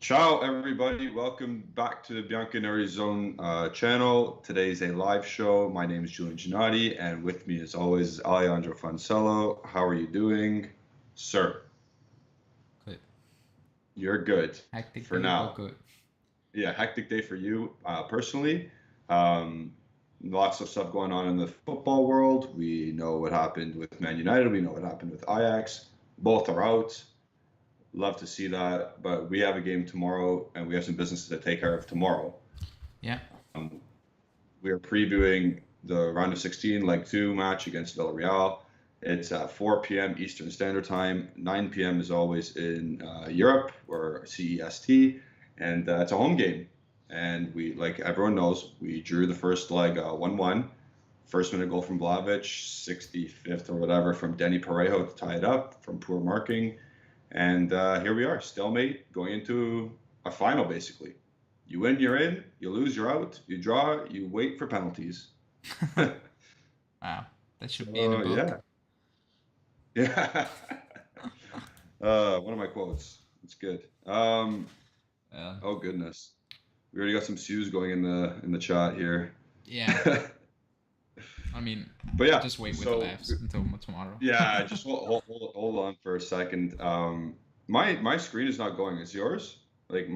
Ciao, everybody. Welcome back to the bianconerizonechannel channel. Today's a live show. My name is Julian Gennati, and with me, as always, is Alejandro Fonsello. How are you doing, sir? Good. You're good Hectic for day, but now. good. Yeah, hectic day for you personally. Um, Lots of stuff going on in the football world. We know what happened with Man United. We know what happened with Ajax. Both are out. Love to see that, but we have a game tomorrow, and we have some business to take care of tomorrow. Yeah. Um, we are previewing the round of 16 leg 2 match against Villarreal. It's at 4 p.m. Eastern Standard Time. 9 p.m. is always in Europe or CEST, and it's a home game. And we, like everyone knows, we drew the first leg 1-1. First minute goal from Vlahovic, 65th or whatever from Denny Parejo to tie it up from poor marking. And here we are, stalemate, going into a final basically. You win, you're in. You lose, you're out. You draw, you wait for penalties. Wow. That should be in a So book. yeah, yeah. One of my quotes. It's good. Uh, Oh goodness, we already got some Sues going in the chat here. yeah. I mean, But yeah, just wait with the so laughs until tomorrow. yeah, just hold on for a second. My screen is not going. Is yours? Like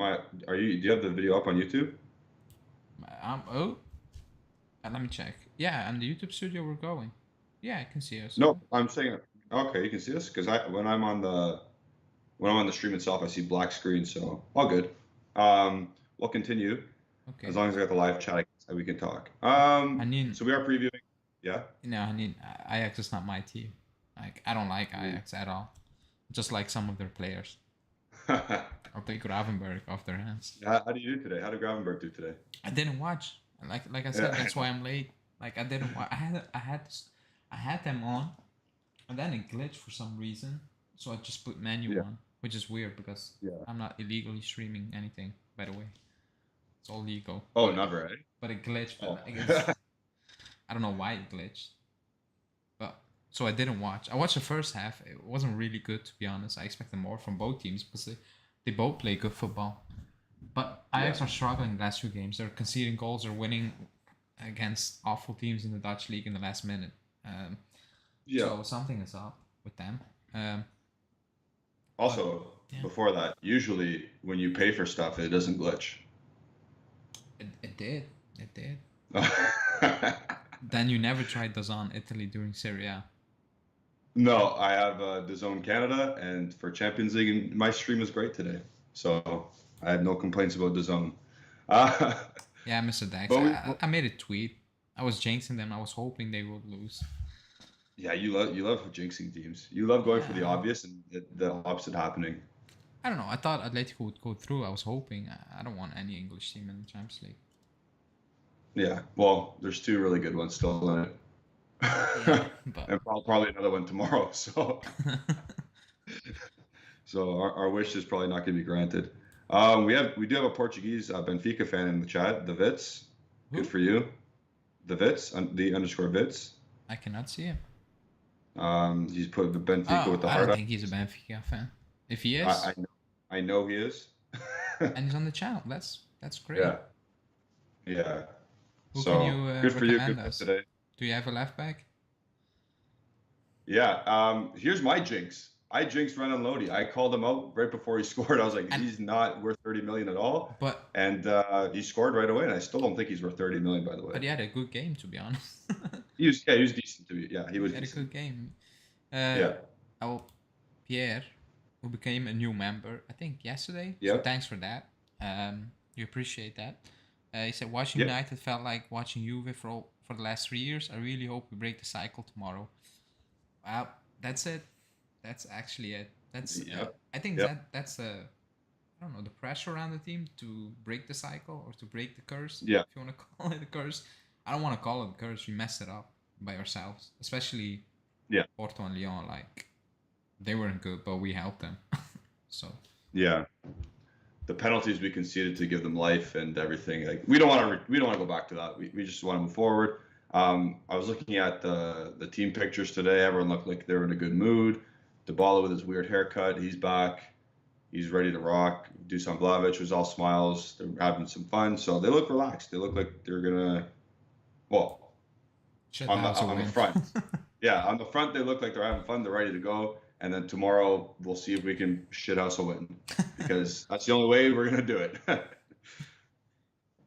are you? Do you have the video up on YouTube? Oh, let me check. Yeah, and the YouTube studio we're going. Yeah, I can see us No, all. I'm saying okay. You can see this because I when I'm on the stream itself, I see black screen, so all good. We'll continue as Okay. long as I got the live chat. We can talk. I need, So we are previewing. Yeah. I need, Ajax is not my team. Like, I don't like Mm. Ajax at all. Just like some of their players. How I'll take Gravenberg off their hands. do you do today? How did Gravenberg do today? I didn't watch. Like I said, Yeah. that's why I'm late. Like I didn't watch. I had them on, and then it glitched for some reason. So I just put menu Yeah. on, which is weird because Yeah. I'm not illegally streaming anything. By the way, it's all legal. Oh, never, eh? But it glitched. But Oh. like it's I don't know why it glitched. But so I didn't watch. I watched the first half. It wasn't really good to be honest. I expected more from both teams because they both play good football. But Yeah. Ajax are struggling the last few games. They're conceding goals. They're winning against awful teams in the Dutch league in the last minute. Um, Yeah. so something is up with them. Um, but Also, yeah, before that, usually when you pay for stuff, it doesn't glitch. it did. It did. Then you never tried DAZN Italy during Serie A. No, I have DAZN Canada, and for Champions League, and my stream is great today, so I have no complaints about DAZN. Uh, Yeah, Mr. Dax. but we, I made a tweet. I was jinxing them. I was hoping they would lose. yeah, you love jinxing teams. You love going for the Yeah, obvious and the opposite happening. I don't know. I thought Atletico would go through. I was hoping. I don't want any English team in the Champions League. Yeah, well, there's two really good ones still in it, Yeah, but and probably another one tomorrow. So, our wish is probably not going to be granted. We do have a Portuguese Benfica fan in the chat, the Vits. Good who? for you, the Vits, the underscore Vits. I cannot see him. He's put the Benfica Oh, with the I heart don't up. think he's a Benfica fan. If he I, is, I know, I know he is. and he's on the channel, that's great. Yeah, yeah. Who can So you good for you. recommend Good for us? today. Do you have a left back? Yeah. Here's my jinx. I jinxed Renan Lodi. I called him out right before he scored. I was like, And he's not worth 30 million at all. but And he scored right away. And I still don't think he's worth 30 million, by the way. he had a good game to be honest. He was decent to be. Yeah, he He was had a decent. good game. Uh, Yeah. our Pierre, who became a new member, I think yesterday. So Yep. thanks for that. You appreciate that. He said watching Yep. United felt like watching Juve for the last 3 years. I really hope we break the cycle tomorrow. Well, that's it. That's actually it. That's Yep. I think Yep. that's I don't know, the pressure around the team to break the cycle or to break the curse, Yeah. if you want to call it a curse. I don't want to call it a curse. We messed it up by ourselves, especially Yeah. Porto and Lyon. Like they weren't good, but we helped them. So Yeah. The penalties we conceded to give them life and everything. Like we don't want to go back to that. We just want to move forward. I was looking at the team pictures today. Everyone looked like they were in a good mood. Dybala with his weird haircut, he's back. He's ready to rock. Dusan Vlahovic was all smiles. They're having some fun, so they look relaxed. They look like they're gonna, well, Shit on the house a on the win. front. Yeah, on the front they look like they're having fun. They're ready to go. And then tomorrow we'll see if we can shithouse a win, because that's the only way we're gonna do it.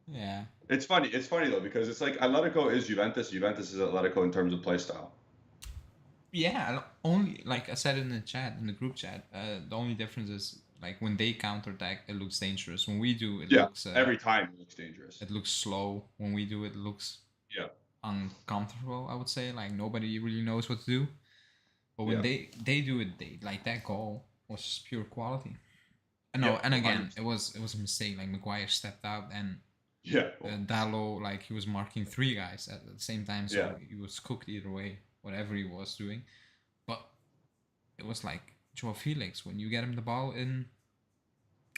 Yeah. It's funny. It's funny though, because it's like Atletico is Juventus. Juventus is Atletico in terms of play style. Yeah, only like I said in the chat, in the group chat, the only difference is like when they counterattack, it looks dangerous. When we do, Yeah, every time it looks dangerous. it looks slow. When we do, it looks Yeah, uncomfortable. I would say like nobody really knows what to do. But when yeah, they do it, they like that goal was just pure quality. yeah. No, and again, 100%. it was a mistake. Like Maguire stepped out and Yeah, Dallo, like he was marking three guys at the same time, so yeah, he was cooked either way, whatever he was doing. But it was like Joao Felix, when you get him the ball in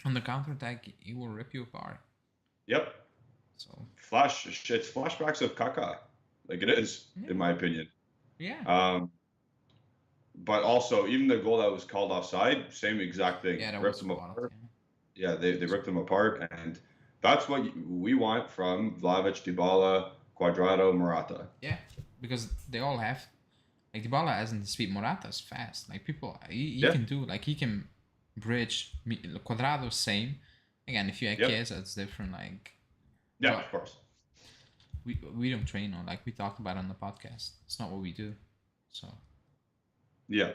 on the counter attack, he will rip you apart. yep. So It's flashbacks of Kaká, like it is, in my opinion. yeah, But also, even the goal that was called offside, same exact thing. yeah, that Ripped was them quality. apart. Yeah, they ripped them apart, and that's what we want from Vlahovic, Dybala, Cuadrado, Morata. Yeah, because they all have like Dybala hasn't the speed. Morata's fast. Like people, he Yeah, can do like he can bridge. Cuadrado same. Again, if you have yep, Chiesa, it's different. Like, yeah, but of course. we don't train on like we talked about on the podcast. It's not what we do. So Yeah.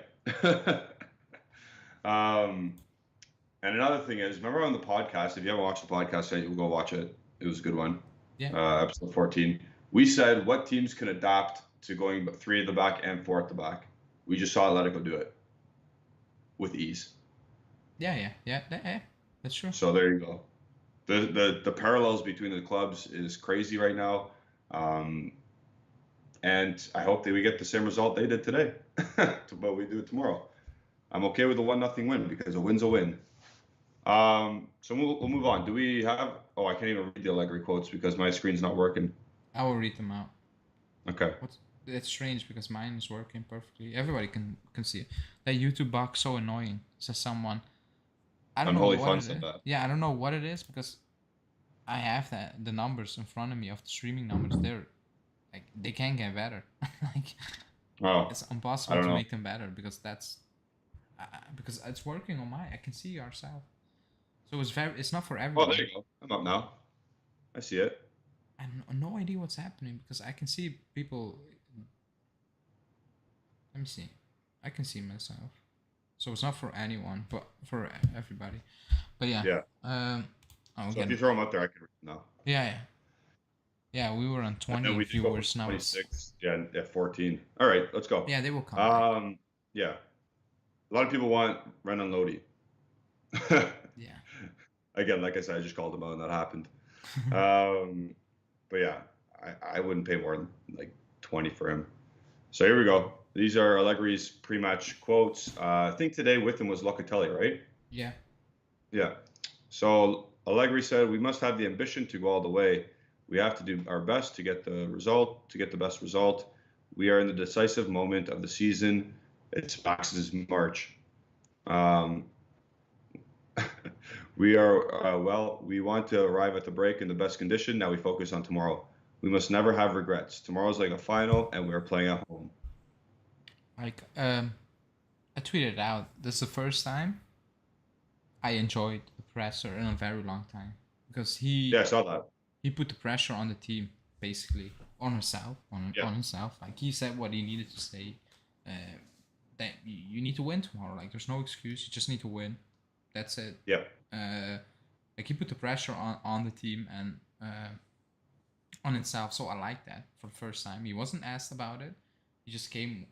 And another thing is, remember on the podcast, if you haven't watched the podcast yet, you'll go watch it. It was a good one. yeah, Episode 14. We said what teams can adapt to going three at the back and four at the back. We just saw Atletico do it with ease. yeah. That's true. So there you go. The parallels between the clubs is crazy right now. And I hope that we get the same result they did today, but we do it tomorrow. I'm okay with a 1-0 win, because a win's a win. So we'll move on. Do we have? Oh, I can't even read the Allegri quotes because my screen's not working. I will read them out. Okay. It's strange because mine is working perfectly. Everybody can see it. That YouTube box so annoying. Says someone. I don't know Unholy what Fun it said is. that. Yeah, I don't know what it is because I have the numbers in front of me of the streaming numbers. They're like they can't get better. Like Oh, it's I impossible don't to know. make them better because because it's working on mine. I can see ourselves. So it's not for Oh, everyone. there you go. I'm up now. I see it. I have no idea what's happening because I can see people. Let me see. I can see myself. So it's not for anyone, but for everybody. But yeah. Yeah. Oh, So if you throw them up there, I can read them now. yeah. Yeah, we were on And then 20 we just go viewers from now. It's 26. Yeah, 14. All right, let's go. yeah, they will come back. Yeah. A lot of people want Renan Lodi. Yeah. Again, like I said, I just called him out and that happened. But yeah, I wouldn't pay more than like 20 for him. So here we go. These are Allegri's pre-match quotes. I think today with him was Locatelli, right? Yeah. Yeah. So Allegri said, "We must have the ambition to go all the way. We have to do our best to get the result, to get the best result. We are in the decisive moment of the season. It's Max's March. Um, we are, we want to arrive at the break in the best condition. Now we focus on tomorrow. We must never have regrets. Tomorrow's like a final, and we're playing at home." Like I tweeted out, this is the first time I enjoyed the presser in a very long time because Yeah, I saw that. he put the pressure on the team basically on himself on himself. Like he said what he needed to say. That you need to win tomorrow. Like there's no excuse. You just need to win. That's it. Yep. Like he put the pressure on the team and on itself. So I like that for the first time. He wasn't asked about it. He just came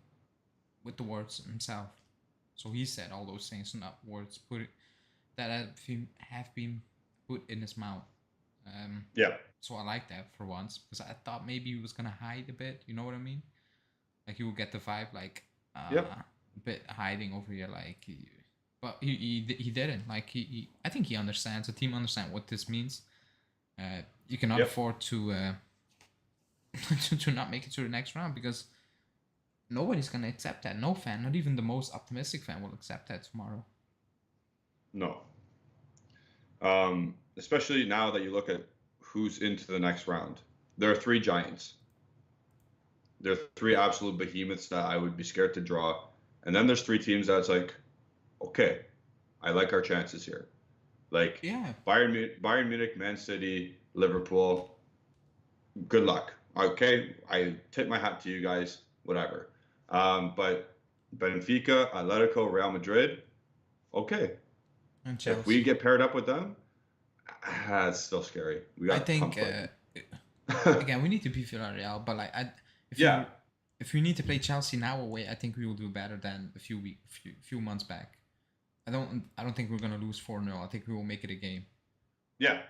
with the words himself. So he said all those things, not words that have been put in his mouth. Yeah. So I like that for once because I thought maybe he was gonna hide a bit. You know what I mean? Like he would get the vibe like a bit hiding over here, like. But he didn't. Like he I think he understands. The team understands what this means. You cannot afford to to not make it to the next round because nobody's gonna accept that. No fan, not even the most optimistic fan, will accept that tomorrow. No, Especially now that you look at who's into the next round. There are three giants. There are three absolute behemoths that I would be scared to draw. And then there's three teams that's like, okay, I like our chances here. Like Yeah, Bayern Munich, Man City, Liverpool. Good luck. Okay, I tip my hat to you guys. Whatever. But Benfica, Atletico, Real Madrid. Okay, and if we Chelsea. get paired up with them, it's still scary. We I got to think pump footing. again we need to beat Villarreal, but like if Yeah, you if we need to play Chelsea now away, I think we will do better than few months back. I don't think we're gonna lose 4-0. I think we will make it a game yeah,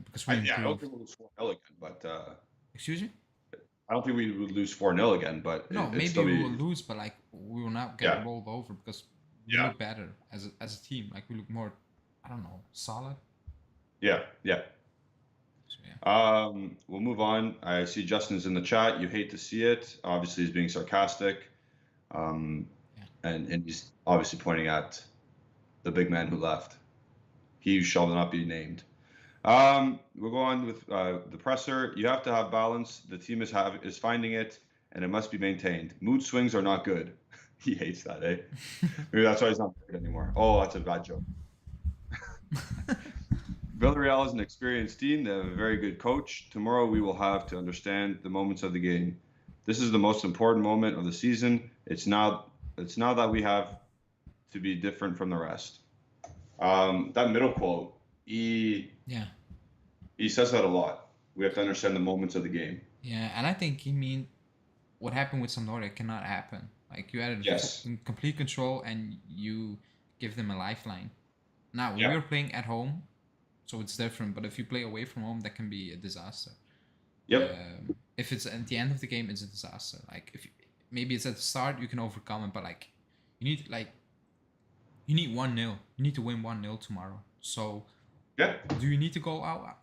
because we I don't improve. think we'll lose 4-0 again, but Excuse me? I don't think we would lose 4-0 again, but No, it'd still maybe we will be, lose, but like we will not get yeah, rolled over because we yeah, look better as a team. Like we look more, I don't know, solid. yeah, yeah. So yeah, We'll move on. I see Justin's in the chat. You hate to see it. Obviously, he's being sarcastic. Um, yeah. and he's obviously pointing at the big man who left. He shall not be named. We'll go on with the presser. You have to have balance. The team is finding it, and it must be maintained. Mood swings are not good. He hates that, eh? Maybe that's why he's not good anymore. Oh, that's a bad joke. Villarreal is an experienced team. They have a very good coach. Tomorrow we will have to understand the moments of the game. This is the most important moment of the season. It's now that we have to be different from the rest. That middle quote, Yeah, he says that a lot. We have to understand the moments of the game. yeah, and I think he mean what happened with Sampdoria cannot happen. Like you had Yes. in complete control and you give them a lifeline. Now Yeah. we're playing at home, so it's different. But if you play away from home, that can be a disaster. Yep. If it's at the end of the game, it's a disaster. Like if maybe it's at the start, you can overcome it, but like you need 1-0. You need to win 1-0 tomorrow. So Yeah. do you need to go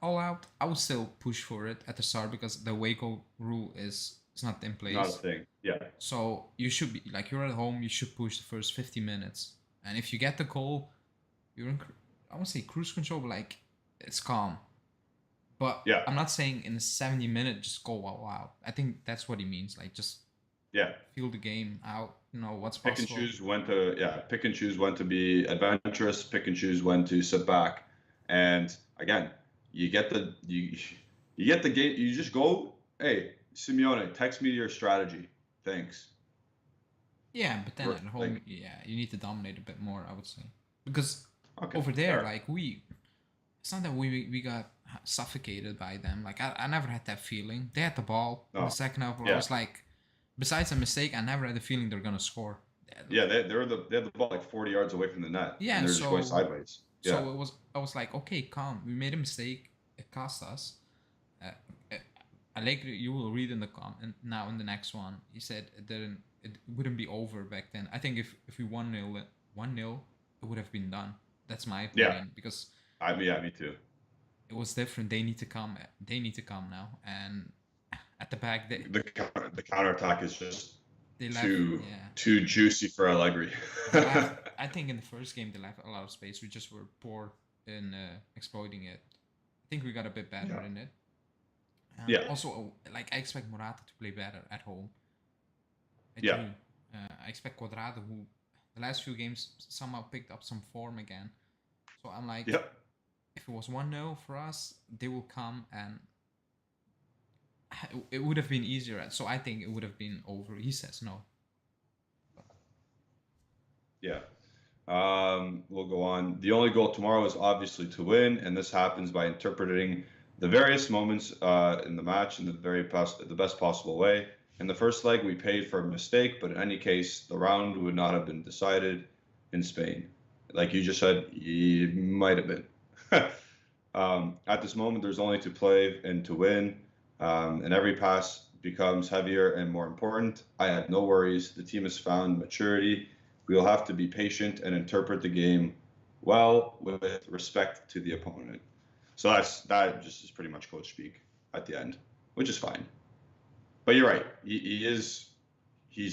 all out? I would still push for it at the start because the away goal rule is not in Not a place. thing. Yeah. So you should be like you're at home. You should push the first 50 minutes, and if you get the goal, you're in. I won't say cruise control, but like it's calm. But Yeah. I'm not saying in the 70 minute just go all out. I think that's what he means. Like just Yeah. feel the game out. You know what's Pick and possible. choose when to pick and choose when to be adventurous, pick and choose when to sit back. And again, you get the game, you just go, hey, Simeone, text me your strategy. Thanks. Yeah, but then at home, Like, yeah, you need to dominate a bit more. I would say because okay, over there, fair. like it's not that we got suffocated by them. Like I never had that feeling. They had the ball in the No. second half. Where I Yeah. was like, besides a mistake, I never had the feeling they're gonna score. Yeah, they had the ball like 40 yards away from the net and Yeah, they're just going sideways. Yeah. so it was. I was like, okay, calm. We made a mistake. It cost us. Uh, uh, Allegri, you will read in the comment now in the next one. He said it didn't. It wouldn't be over back then. I think if we 1-0, it would have been done. That's my Yeah. opinion because Yeah, me too. it was different. They need to come. They need to come now. And at the back, The counterattack is just they left. too Yeah, too juicy for Allegri. they left. I think in the first game they left a lot of space. We just were poor in exploiting it. I think we got a bit better Yeah. in it. Yeah. Also, like I expect Morata to play better at home. I Yeah. do. I expect Quadrado, who the last few games somehow picked up some form again. So I'm like, Yep. if it was 1-0 for us, they will come and it would have been easier. So I think it would have been over. He says no. Yeah. We'll go on. The only goal tomorrow is obviously to win, and this happens by interpreting the various moments in the match in the best possible way. In the first leg, we paid for a mistake, but in any case, the round would not have been decided in Spain. Like you just said, it might have been. At this moment, there's only to play and to win, and every pass becomes heavier and more important. I have no worries. The team has found maturity. We will have to be patient and interpret the game well with respect to the opponent. So that just is pretty much coach speak at the end, which is fine. But you're right. He's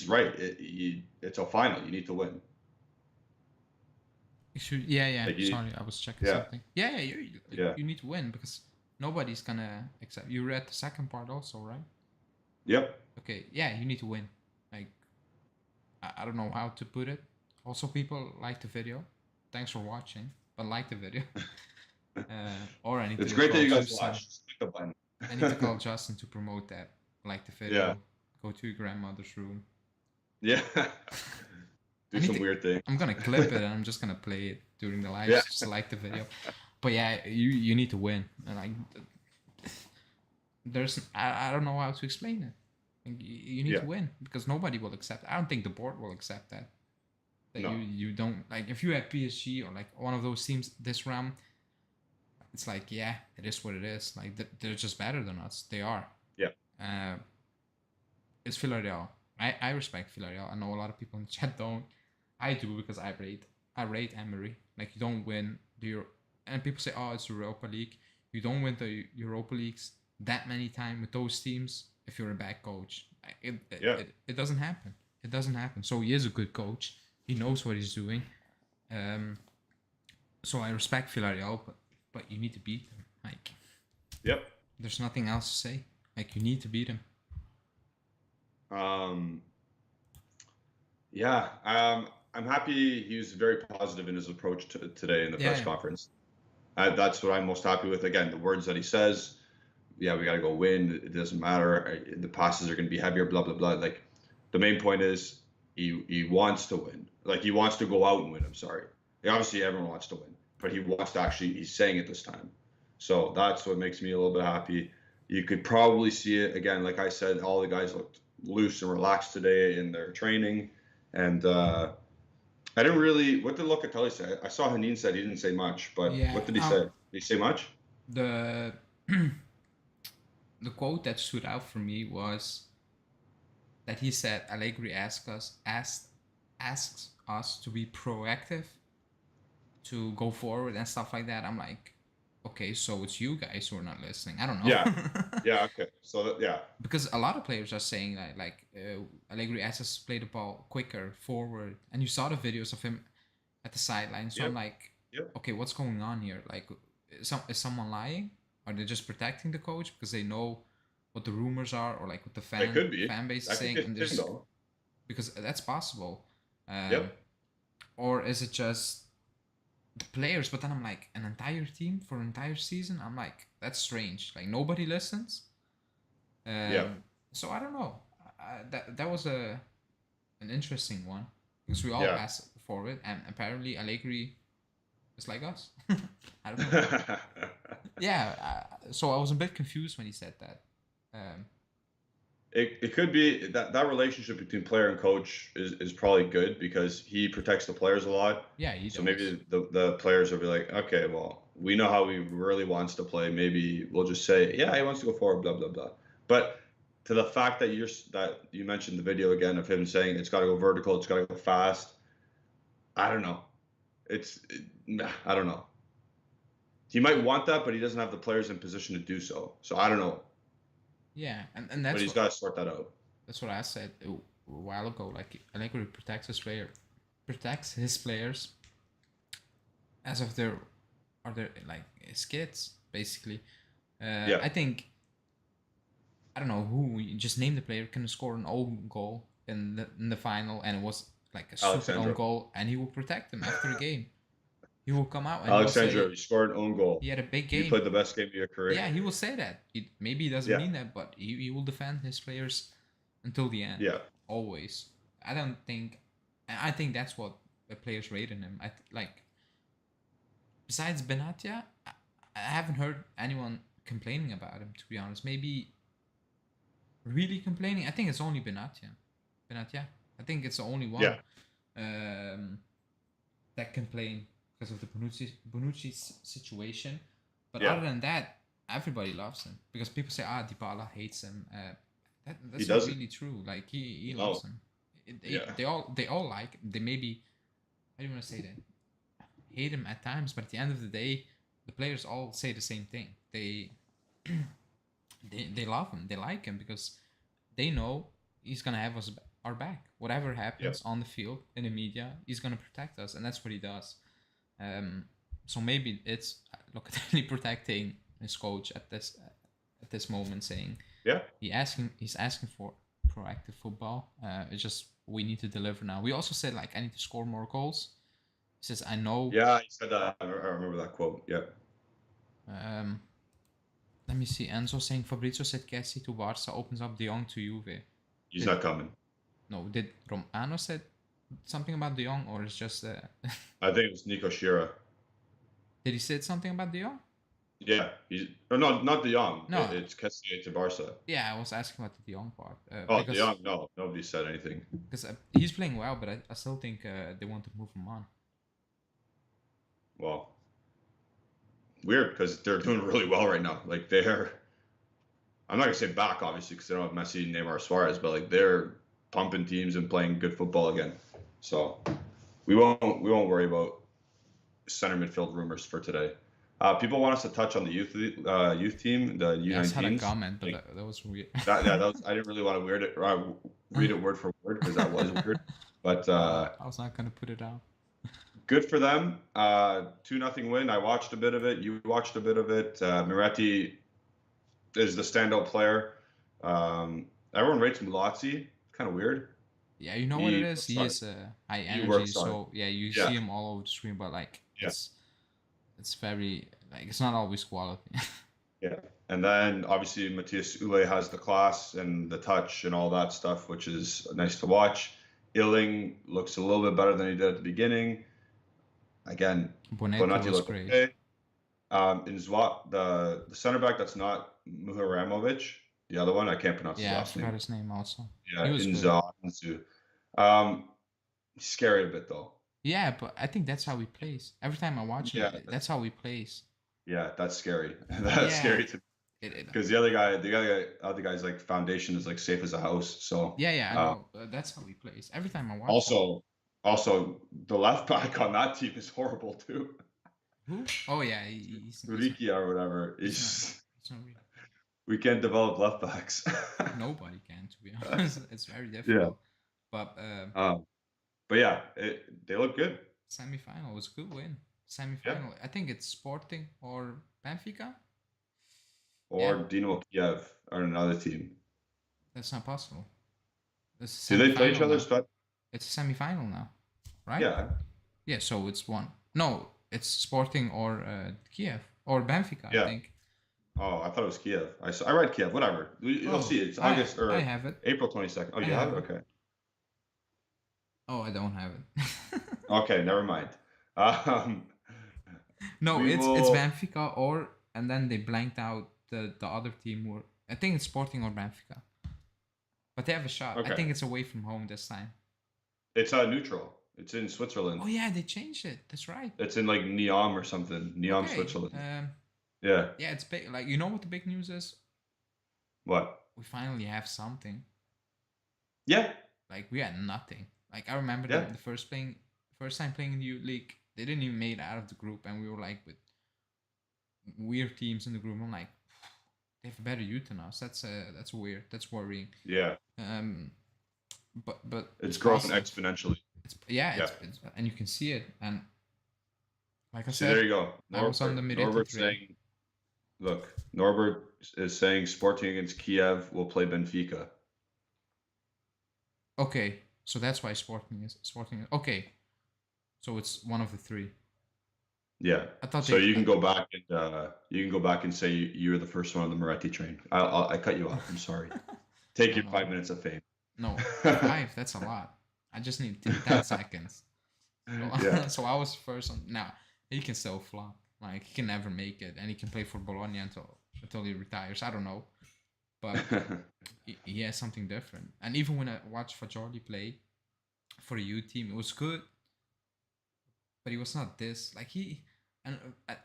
right. It's a final. You need to win. Yeah. Like Sorry, I was checking yeah, something. Yeah, yeah, you need to win because nobody's gonna accept. You read the second part also, right? yep, Okay, yeah, you need to win. Like, I don't know how to put it. Also, people like the video. Thanks for watching, but like the video. Or I need it's to great that call you guys Justin. watch. Just click the button. I need to call Justin to promote that. Like the Yeah, video. Go to your grandmother's room. yeah. I Do need some to. weird things. I'm gonna clip it and I'm just gonna play it during the live. Yeah, Just like the video. But yeah, you need to win. And like, there's I don't know how to explain it. Like, you need yeah. to win because nobody will accept. I don't think the board will accept that. That No. you don't like if you have PSG or like one of those teams this round. It's like, yeah, it is what it is. Like they're just better than us. They are. Yeah. Uh, it's Villarreal. I respect Villarreal. I know a lot of people in the chat don't. I do because I rate Emery. Like you don't win the Euro, and people say, oh, it's Europa League. You don't win the Europa Leagues that many times with those teams if you're a bad coach. Yeah. It doesn't happen. It doesn't happen. So he is a good coach. He knows what he's doing. Um, so I respect Villarreal, but you need to beat them. Like Yep. there's nothing else to say. Like you need to beat them. Um. Yeah. I'm happy he was very positive in his approach to today in the press Yeah. conference. That's what I'm most happy with. Again, the words that he says. Yeah, we got to go win. It doesn't matter. The passes are going to be heavier. Blah blah blah. Like, the main point is he wants to win. Like he wants to go out and win. I'm sorry. Obviously, everyone wants to win, but he wants to actually. He's saying it this time. So that's what makes me a little bit happy. You could probably see it again. Like I said, all the guys looked loose and relaxed today in their training, and I didn't really. What did Locatelli say? I saw Hanin said he didn't say much, but Yeah. what did he say? Did he say much? The the quote that stood out for me was that he said Allegri asks us to be proactive, to go forward and stuff like that. I'm like, okay, so it's you guys who are not listening. I don't know. Yeah. Yeah. Okay. So yeah. Because a lot of players are saying that, like, Allegri asks us to play the ball quicker, forward, and you saw the videos of him at the sideline. So I'm Yep. like, Yep. okay, what's going on here? Like, is someone lying? Are they just protecting the coach because they know what the rumors are, or like what the It could be. fan base is That could saying, and get there's though. because that's possible, um, Yep. or is it just the players? But then I'm like, an entire team for an entire season. I'm like, that's strange. Like nobody listens. Yep. So I don't know. That was an interesting one because we all Yeah. asked for it, and apparently Allegri is like us. I don't know. Yeah. So I was a bit confused when he said that. Um, It could be that relationship between player and coach is probably good because he protects the players a lot. yeah, he So does. maybe the players will be like, okay, well, we know how he really wants to play. Maybe we'll just say, yeah, he wants to go forward, blah blah blah. But to the fact that you mentioned the video again of him saying it's got to go vertical, it's got to go fast. I don't know. I don't know. He might want that, but he doesn't have the players in position to do so. So I don't know. Yeah, and But he's got to sort that out. that's what I said a while ago. Like Allegri protects his players as if they're like his kids, basically. Yeah. I think I don't know who you just name the player can score an own goal in the final, and it was like a stupid own Alexandro. goal, and he will protect them after the game. He will come out and he will Alexandro, say you scored an own goal. he had a big You game. played the best game of your career. Yeah, he will say that. Maybe he doesn't Yeah. mean that, but he will defend his players until the end. Yeah. Always. I think that's what the players rate in him. Like besides Benatia, I haven't heard anyone complaining about him, to be honest. Maybe really complaining. I think it's only Benatia. I think it's the only one Yeah. that complained because of the Bonucci situation. But Yeah. other than that, everybody loves him because people say, Dybala hates him. That's He not doesn't. really true. Like he No. loves him. Yeah. They all like him. They maybe how do you want to say that? Hate him at times, but at the end of the day, the players all say the same thing. They they love him. They like him because they know he's gonna have our back. Whatever happens on the field, in the media, he's gonna protect us, and that's what he does. So maybe it's Locatelli protecting his coach at this moment, saying Yeah. he's asking for proactive football. It's just we need to deliver now. We also said like I need to score more goals. He says I know. Yeah, he said that. I remember that quote. Yeah. Let me see. Enzo saying Fabrizio said Kessie to Barca opens up De Jong to Juve. He's not coming. No, did Romano said something about De Jong, or it's just I think it was Nico Shira. did he say something about De Jong? Yeah, he's no, not De Jong. No. It's Kessie to Barca. Yeah, I was asking about the De Jong part. Oh, De Jong, no, nobody said anything. Because he's playing well, but I still think they want to move him on. Well, weird because they're doing really well right now. Like they're, I'm not gonna say back obviously because they don't have Messi, Neymar, Suarez, but like they're pumping teams and playing good football again. So we won't worry about center midfield rumors for today. People want us to touch on the youth team, the U19s. Yeah, I had a comment, but that was weird. That was, I didn't really want to read it word for word because that was weird. But I was not gonna put it out. Good for them. 2-0 win. I watched a bit of it. You watched a bit of it. Moretti is the standout player. Everyone rates Mulazzi. Kind of weird. Yeah, you know what it is. He is high energy, so yeah, you see him all over the screen, but like it's very like it's not always quality. Yeah, and then obviously Matthias Ule has the class and the touch and all that stuff, which is nice to watch. Illing looks a little bit better than he did at the beginning. Again, Bonetti was great. Okay. In Zwat, the center back that's not Muharamovic, the other one, I can't pronounce his last name. I forgot his name also. Yeah, Inzu. He's scary a bit though. Yeah, but I think that's how he plays. Every time I watch it, that's how he plays. Yeah, that's scary. That's scary to because the other guy's like foundation is like safe as a house. So yeah, I know. That's how he plays. Every time I watch. Also, the left back on that team is horrible too. Who? Oh yeah, he's Urikia or whatever. He's not real. We can't develop left backs. Nobody can, to be honest. It's very difficult. Yeah. But yeah, they look good. Semi-final was a good win. Semi-final. Yeah. I think it's Sporting or Benfica. Or Dynamo Kiev or another team. That's not possible. Do they play each other? It's a semi-final now, right? Yeah. Yeah, so it's one. No, it's Sporting or Kiev or Benfica, I think. Oh, I thought it was Kiev. I read Kiev. Whatever. You'll see it. It's August or I have it. April 22nd. Oh, you have it? Okay. Oh, I don't have it. Okay, never mind. No, it's Benfica and then they blanked out the other team. Or I think it's Sporting or Benfica. But they have a shot. Okay. I think it's away from home this time. It's neutral. It's in Switzerland. Oh yeah, they changed it. That's right. It's in like Neom or something. Neom, okay. Switzerland. Yeah. Yeah, it's big. Like, you know what the big news is? What? We finally have something. Yeah. Like, we had nothing. Like, I remember the first time playing in the youth league, they didn't even make it out of the group, and we were like with weird teams in the group. I'm like, they have a better youth than us. That's weird. That's worrying. Yeah. But it's growing exponentially. It's and you can see it. And like I said, there you go. I was on the Norbert saying, look, Norbert is saying Sporting against Kiev will play Benfica. Okay, so that's why Sporting is. Okay, so it's one of the three. Yeah. I thought so. You can go back and say you're the first one on the Moretti train. I cut you off. I'm sorry. Take your 5 minutes of fame. No, 5. That's a lot. I just need 10 seconds. So I was first on. Now he can still flop. Like, he can never make it, and he can play for Bologna until he retires. I don't know, but he has something different. And even when I watched Fagioli play for the U team, it was good, but he was not this. Like,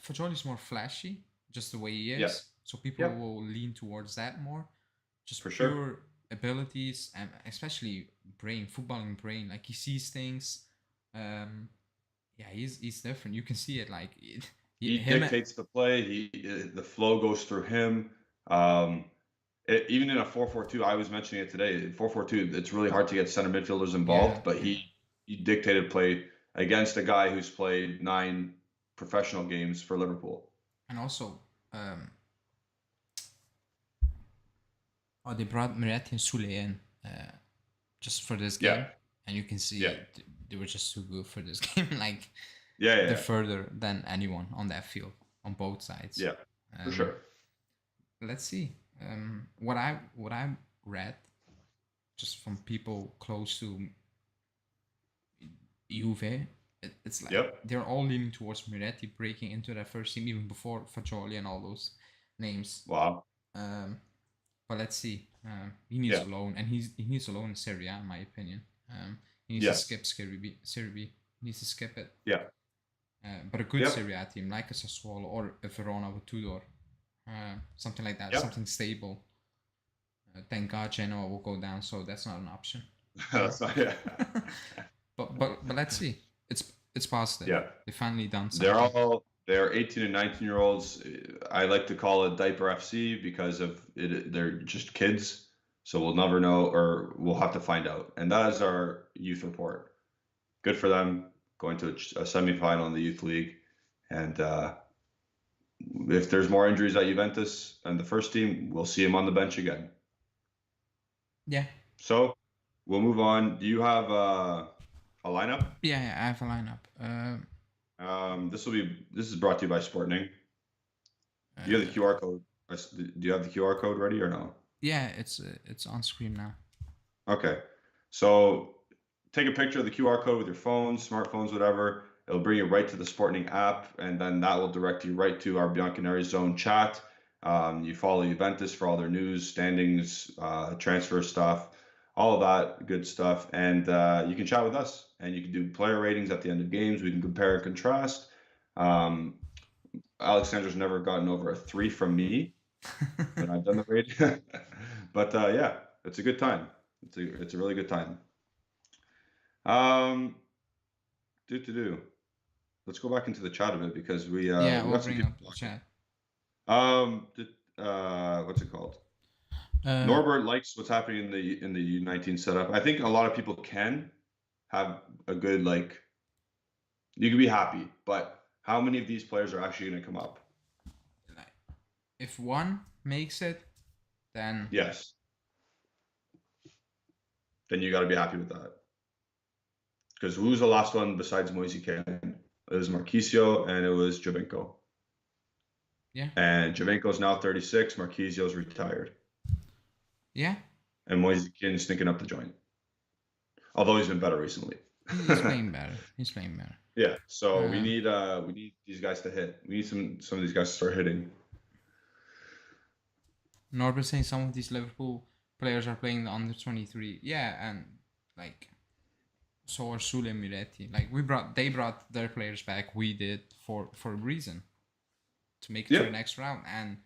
Fagioli's more flashy, just the way he is. Yeah. So people will lean towards that more. Just for pure abilities, and especially footballing brain. Like, he sees things. He's different. You can see it. Like, he dictates the play. The flow goes through him. Even in a 4-4-2, I was mentioning it today. In 4-4-2, it's really hard to get center midfielders involved. But he dictated play against a guy who's played 9 professional games for Liverpool. And also, they brought Miretti and Sule in just for this game, and you can see they were just too good for this game. Like, they're further than anyone on that field on both sides. Yeah, for sure. Let's see. What I read, just from people close to Juve, it's like they're all leaning towards Miretti breaking into that first team even before Fagioli and all those names. Wow. But let's see. He needs a loan, and he needs a loan in Serie A, in my opinion. He needs to skip Serie B. He needs to skip it. Yeah. But a good Serie A team like a Sassuolo or a Verona with Tudor, something like that, something stable. Thank God Genoa will go down, so that's not an option. That's not, but let's see. It's positive. Yeah. They finally done something. They're 18 and 19-year-olds. I like to call it Diaper FC because of it. They're just kids, so we'll never know, or we'll have to find out. And that is our youth report. Good for them, going to a semifinal in the youth league. And if there's more injuries at Juventus and the first team, we'll see him on the bench again. Yeah. So we'll move on. Do you have a lineup? Yeah, I have a lineup. This is brought to you by Sportning. Do you have the QR code? Do you have the QR code ready or no? Yeah, it's on screen now. Okay, so take a picture of the QR code with your phone, smartphones, whatever. It'll bring you right to the Sportning app, and then that will direct you right to our Bianconeri Zone chat. You follow Juventus for all their news, standings, transfer stuff, all of that good stuff, and you can chat with us, and you can do player ratings at the end of games. We can compare and contrast. Alexander's never gotten over a 3 from me when I've done the rating, but yeah, it's a good time. It's a really good time. Let's go back into the chat a bit because we we'll bring up the chat. What's it called? Norbert likes what's happening in the U19 setup. I think a lot of people can have a good, like, you can be happy, but how many of these players are actually going to come up? If one makes it, then yes, then you got to be happy with that. Because who's the last one besides Moise Kean? It was Marchisio and it was Jovinko. Yeah. And Jovinko's now 36. Marchisio's retired. Yeah. And Moise Kean's sneaking up the joint. Although he's been better recently. He's playing better. Yeah. So we need these guys to hit. We need some of these guys to start hitting. Norbert saying some of these Liverpool players are playing the under 23. Yeah, and like so are Sule and Miretti. Like they brought their players back. We did for a reason. To make it to the next round, and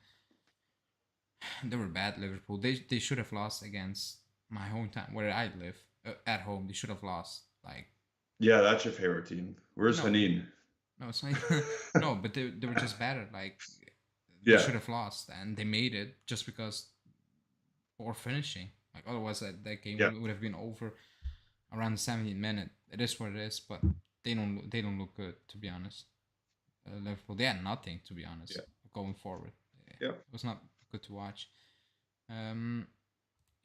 they were bad. Liverpool. They should have lost against my hometown where I live. At home, they should have lost. Like, yeah, that's your favorite team. Where's Hanin? No, it's not. No, but they were just better. Like, they should have lost, and they made it just because poor finishing. Like, otherwise that game would have been over around the 17th minute. It is what it is, but they don't look good, to be honest. Liverpool, they had nothing, to be honest, going forward. It was not good to watch.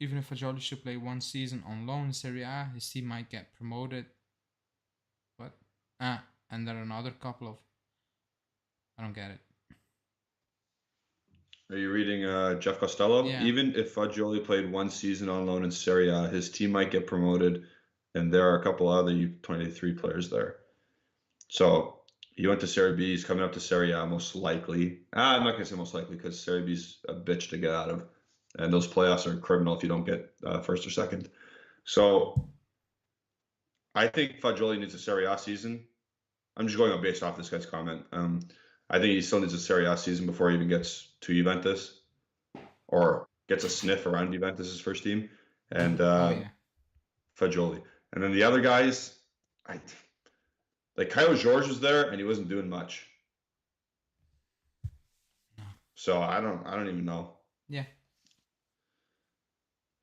Even if Fagioli should play one season on loan in Serie A, his team might get promoted. But and there are another couple of, I don't get it. Are you reading Jeff Costello? Yeah. Even if Fagioli played one season on loan in Serie A, his team might get promoted, and there are a couple other U23 players there. So he went to Serie B. He's coming up to Serie A most likely. I'm not going to say most likely because Serie B's a bitch to get out of. And those playoffs are criminal if you don't get first or second. So I think Fagioli needs a Serie A season. I'm just going based off this guy's comment. I think he still needs a Serie A season before he even gets to Juventus or gets a sniff around Juventus' first team. And Fagioli. And then the other guys, like Kyle George was there and he wasn't doing much. So I don't even know. Yeah.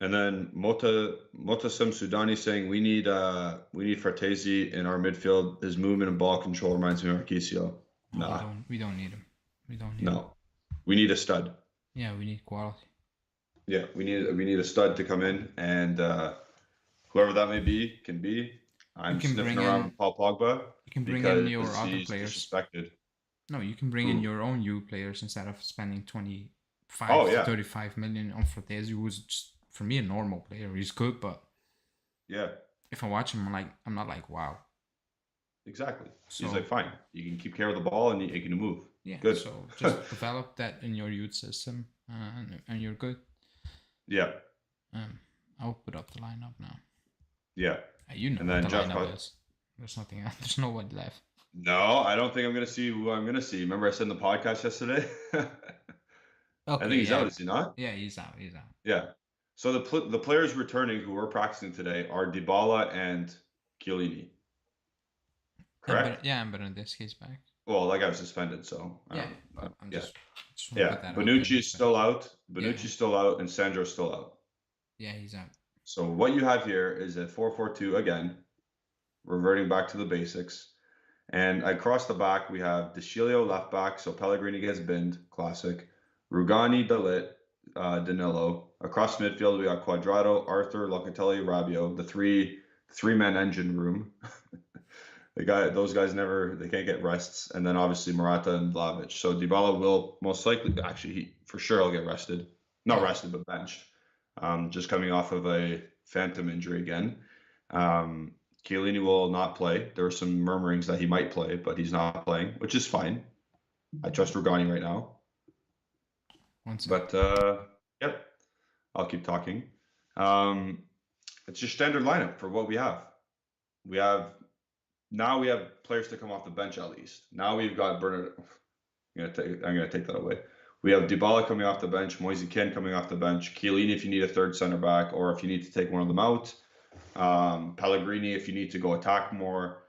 And then Mota Sudani saying we need Frattesi in our midfield. His movement and ball control reminds me of Marchisio. Nah, We don't need him. We don't need him. no. We need a stud. Yeah, we need quality. Yeah, we need a stud to come in, and whoever that may be can be. I'm can sniffing bring around in- with Paul Pogba You can bring in your because other he's players. disrespected. No, you can bring in Who? your own U players instead of spending 25 Oh, to yeah. 35 million on Fortezi, who's just, for me, a normal player. He's good, but Yeah, if I watch him, I'm not like, wow. exactly. So, He's like, fine, you can keep care of the ball and you can move. yeah, Good. so just develop that in your youth system, and you're good. Yeah, I'll put up the lineup now. yeah. You know And what then the Jeff lineup is. There's nothing else. There's nobody left. No, I don't think I'm gonna see who I'm gonna see. Remember I said in the podcast yesterday? I think he's out, is he not? Yeah, he's out. He's out. Yeah. So the players returning who were practicing today are Dybala and Chiellini. Correct? And Bernardeschi's back. Well, like I was suspended, so Yeah, I'm yeah. just Yeah, Bonucci's still out. Bonucci's Yeah. still out, and Sandro's still out. Yeah, he's out. So what you have here is a 4-4-2 again, reverting back to the basics. And across the back, we have DeCilio left back, so Pellegrini gets binned, classic. Rugani, Dalit, Danilo. Across midfield, we got Quadrado, Arthur, Locatelli, Rabiot, the three-man engine room. Those guys they can't get rests, and then obviously Morata and Vlahovic. So Dybala will most likely, actually, he for sure will get rested, not rested but benched, just coming off of a phantom injury again. Chiellini will not play. There are some murmurings that he might play, but he's not playing, which is fine. I trust Rugani right now. But yep, I'll keep talking. It's your standard lineup for what we have. Now we have players to come off the bench at least. Now we've got Bernard. I'm gonna take that away. We have Dybala coming off the bench, Moise Kean coming off the bench, Chiellini if you need a third center back, or if you need to take one of them out. Pellegrini if you need to go attack more.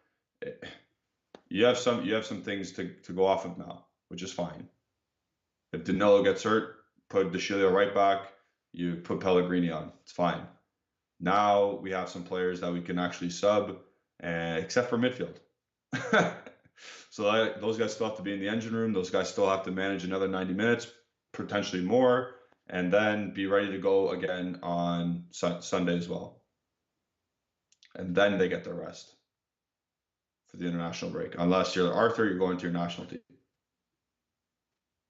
You have some things to go off of now, which is fine. If Danilo gets hurt, put DeCilio right back. You put Pellegrini on. It's fine. Now we have some players that we can actually sub, except for midfield. So those guys still have to be in the engine room. Those guys still have to manage another 90 minutes, potentially more, and then be ready to go again on Sunday as well. And then they get their rest for the international break. Unless you're Arthur, you're going to your national team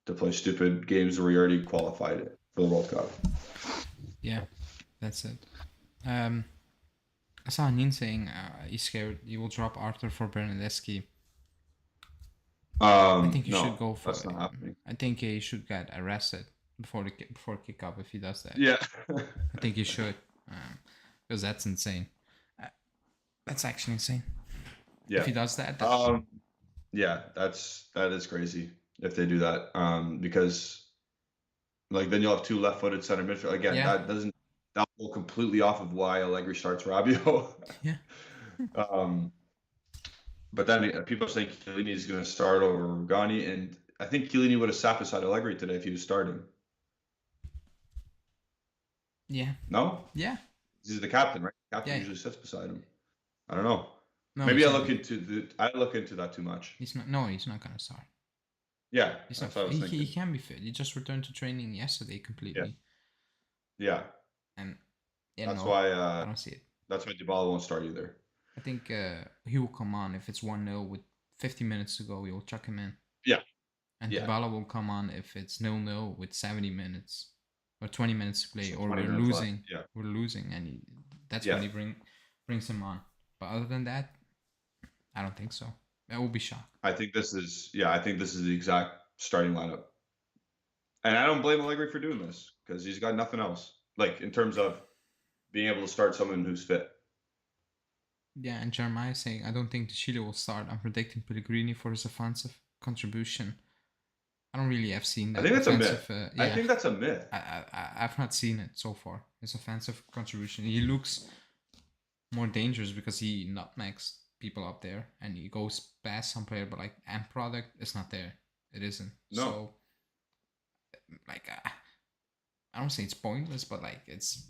to play stupid games where you already qualified for the World Cup. Yeah, that's it. I saw Nin saying he's scared he will drop Arthur for Bernardeschi. I think he should go for. That's not happening. I think he should get arrested before kickoff if he does that. Yeah, I think he should, because that's insane. That's actually insane. Yeah. If he does that. Yeah, that is crazy if they do that. Because like then you'll have two left-footed center midfield again. Yeah. That will completely off of why Allegri starts Rabiot. Yeah. But then people are saying Chiellini is going to start over Rugani, and I think Chiellini would have sat beside Allegri today if he was starting. Yeah. No? Yeah. He's the captain, right? The captain usually sits beside him. I don't know. No, maybe I look into that too much. He's not going to start. Yeah. He's not fit. He can be fit. He just returned to training yesterday completely. Yeah. And that's why I don't see it. That's why Dybala won't start either. I think he will come on if it's 1-0 with 50 minutes to go. He will chuck him in. Yeah. And Dybala will come on if it's 0-0 with 70 minutes or 20 minutes to play, or we're losing. Yeah. We're losing, and that's when he brings him on. But other than that, I don't think so. I will be shocked. I think this is the exact starting lineup. And I don't blame Allegri for doing this because he's got nothing else. Like in terms of being able to start someone who's fit. Yeah, and Jeremiah is saying, I don't think DeCilio will start. I'm predicting Pellegrini for his offensive contribution. I don't really have seen that. I think that's a myth. Yeah, I think that's a myth. I've not seen it so far. His offensive contribution. He looks more dangerous because he nutmegs people up there and he goes past some player, but like end product is not there. It isn't. No. So like I don't say it's pointless, but like it's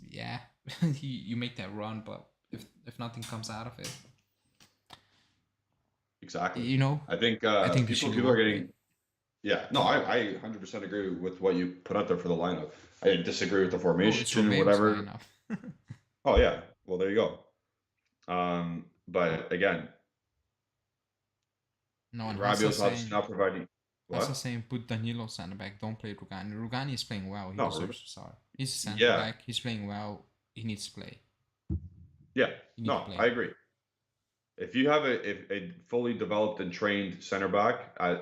you make that run, but if nothing comes out of it, exactly. You know, I think I think they should people are go. getting. Yeah, no, I 100% agree with what you put out there for the lineup. I disagree with the Oh, it's formation, Romeo's whatever. lineup. Oh yeah, well there you go. But again, No, and Rabiot's obviously not providing Hassa's what? saying put Danilo center back. Don't play Rugani. Rugani is playing well. He No, deserves to start. He's a center yeah, back. He's playing well. He needs to play. yeah. You need to No, play I him. agree. If you have a fully developed and trained center back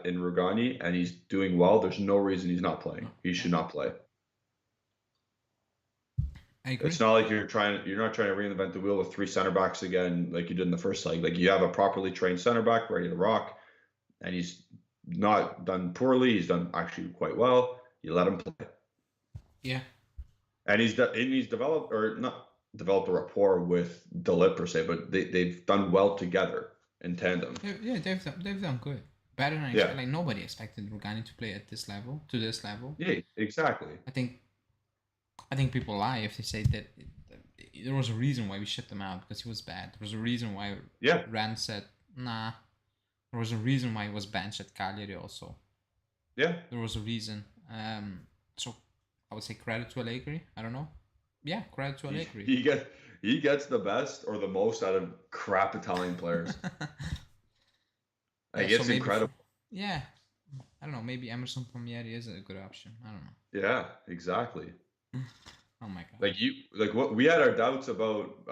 in Rugani and he's doing well, there's no reason he's not playing. No, He yeah, should not play. I agree. It's not like you're not trying to reinvent the wheel with three center backs again, like you did in the first leg. Like you have a properly trained center back ready to rock, and he's not done poorly. He's done actually quite well. You let him play, Yeah. and he's developed or not developed a rapport with Delit per se, but they've done well together in tandem. Yeah, they've done good. Better than I Yeah, expected. Like nobody expected Rugani to play at this level, to this level. yeah, exactly. I think people lie if they say that there was a reason why we shipped him out because he was bad. There was a reason why Yeah, Rand said nah. There was a reason why he was benched at Cagliari also. yeah. There was a reason. So I would say credit to Allegri. I don't know. Yeah, credit to Allegri. He gets the best or the most out of crap Italian players. Yeah, Like so it's maybe. incredible. Yeah, I don't know. Maybe Emerson Palmieri is a good option. I don't know. Yeah, exactly. Oh my god. Like what we had our doubts about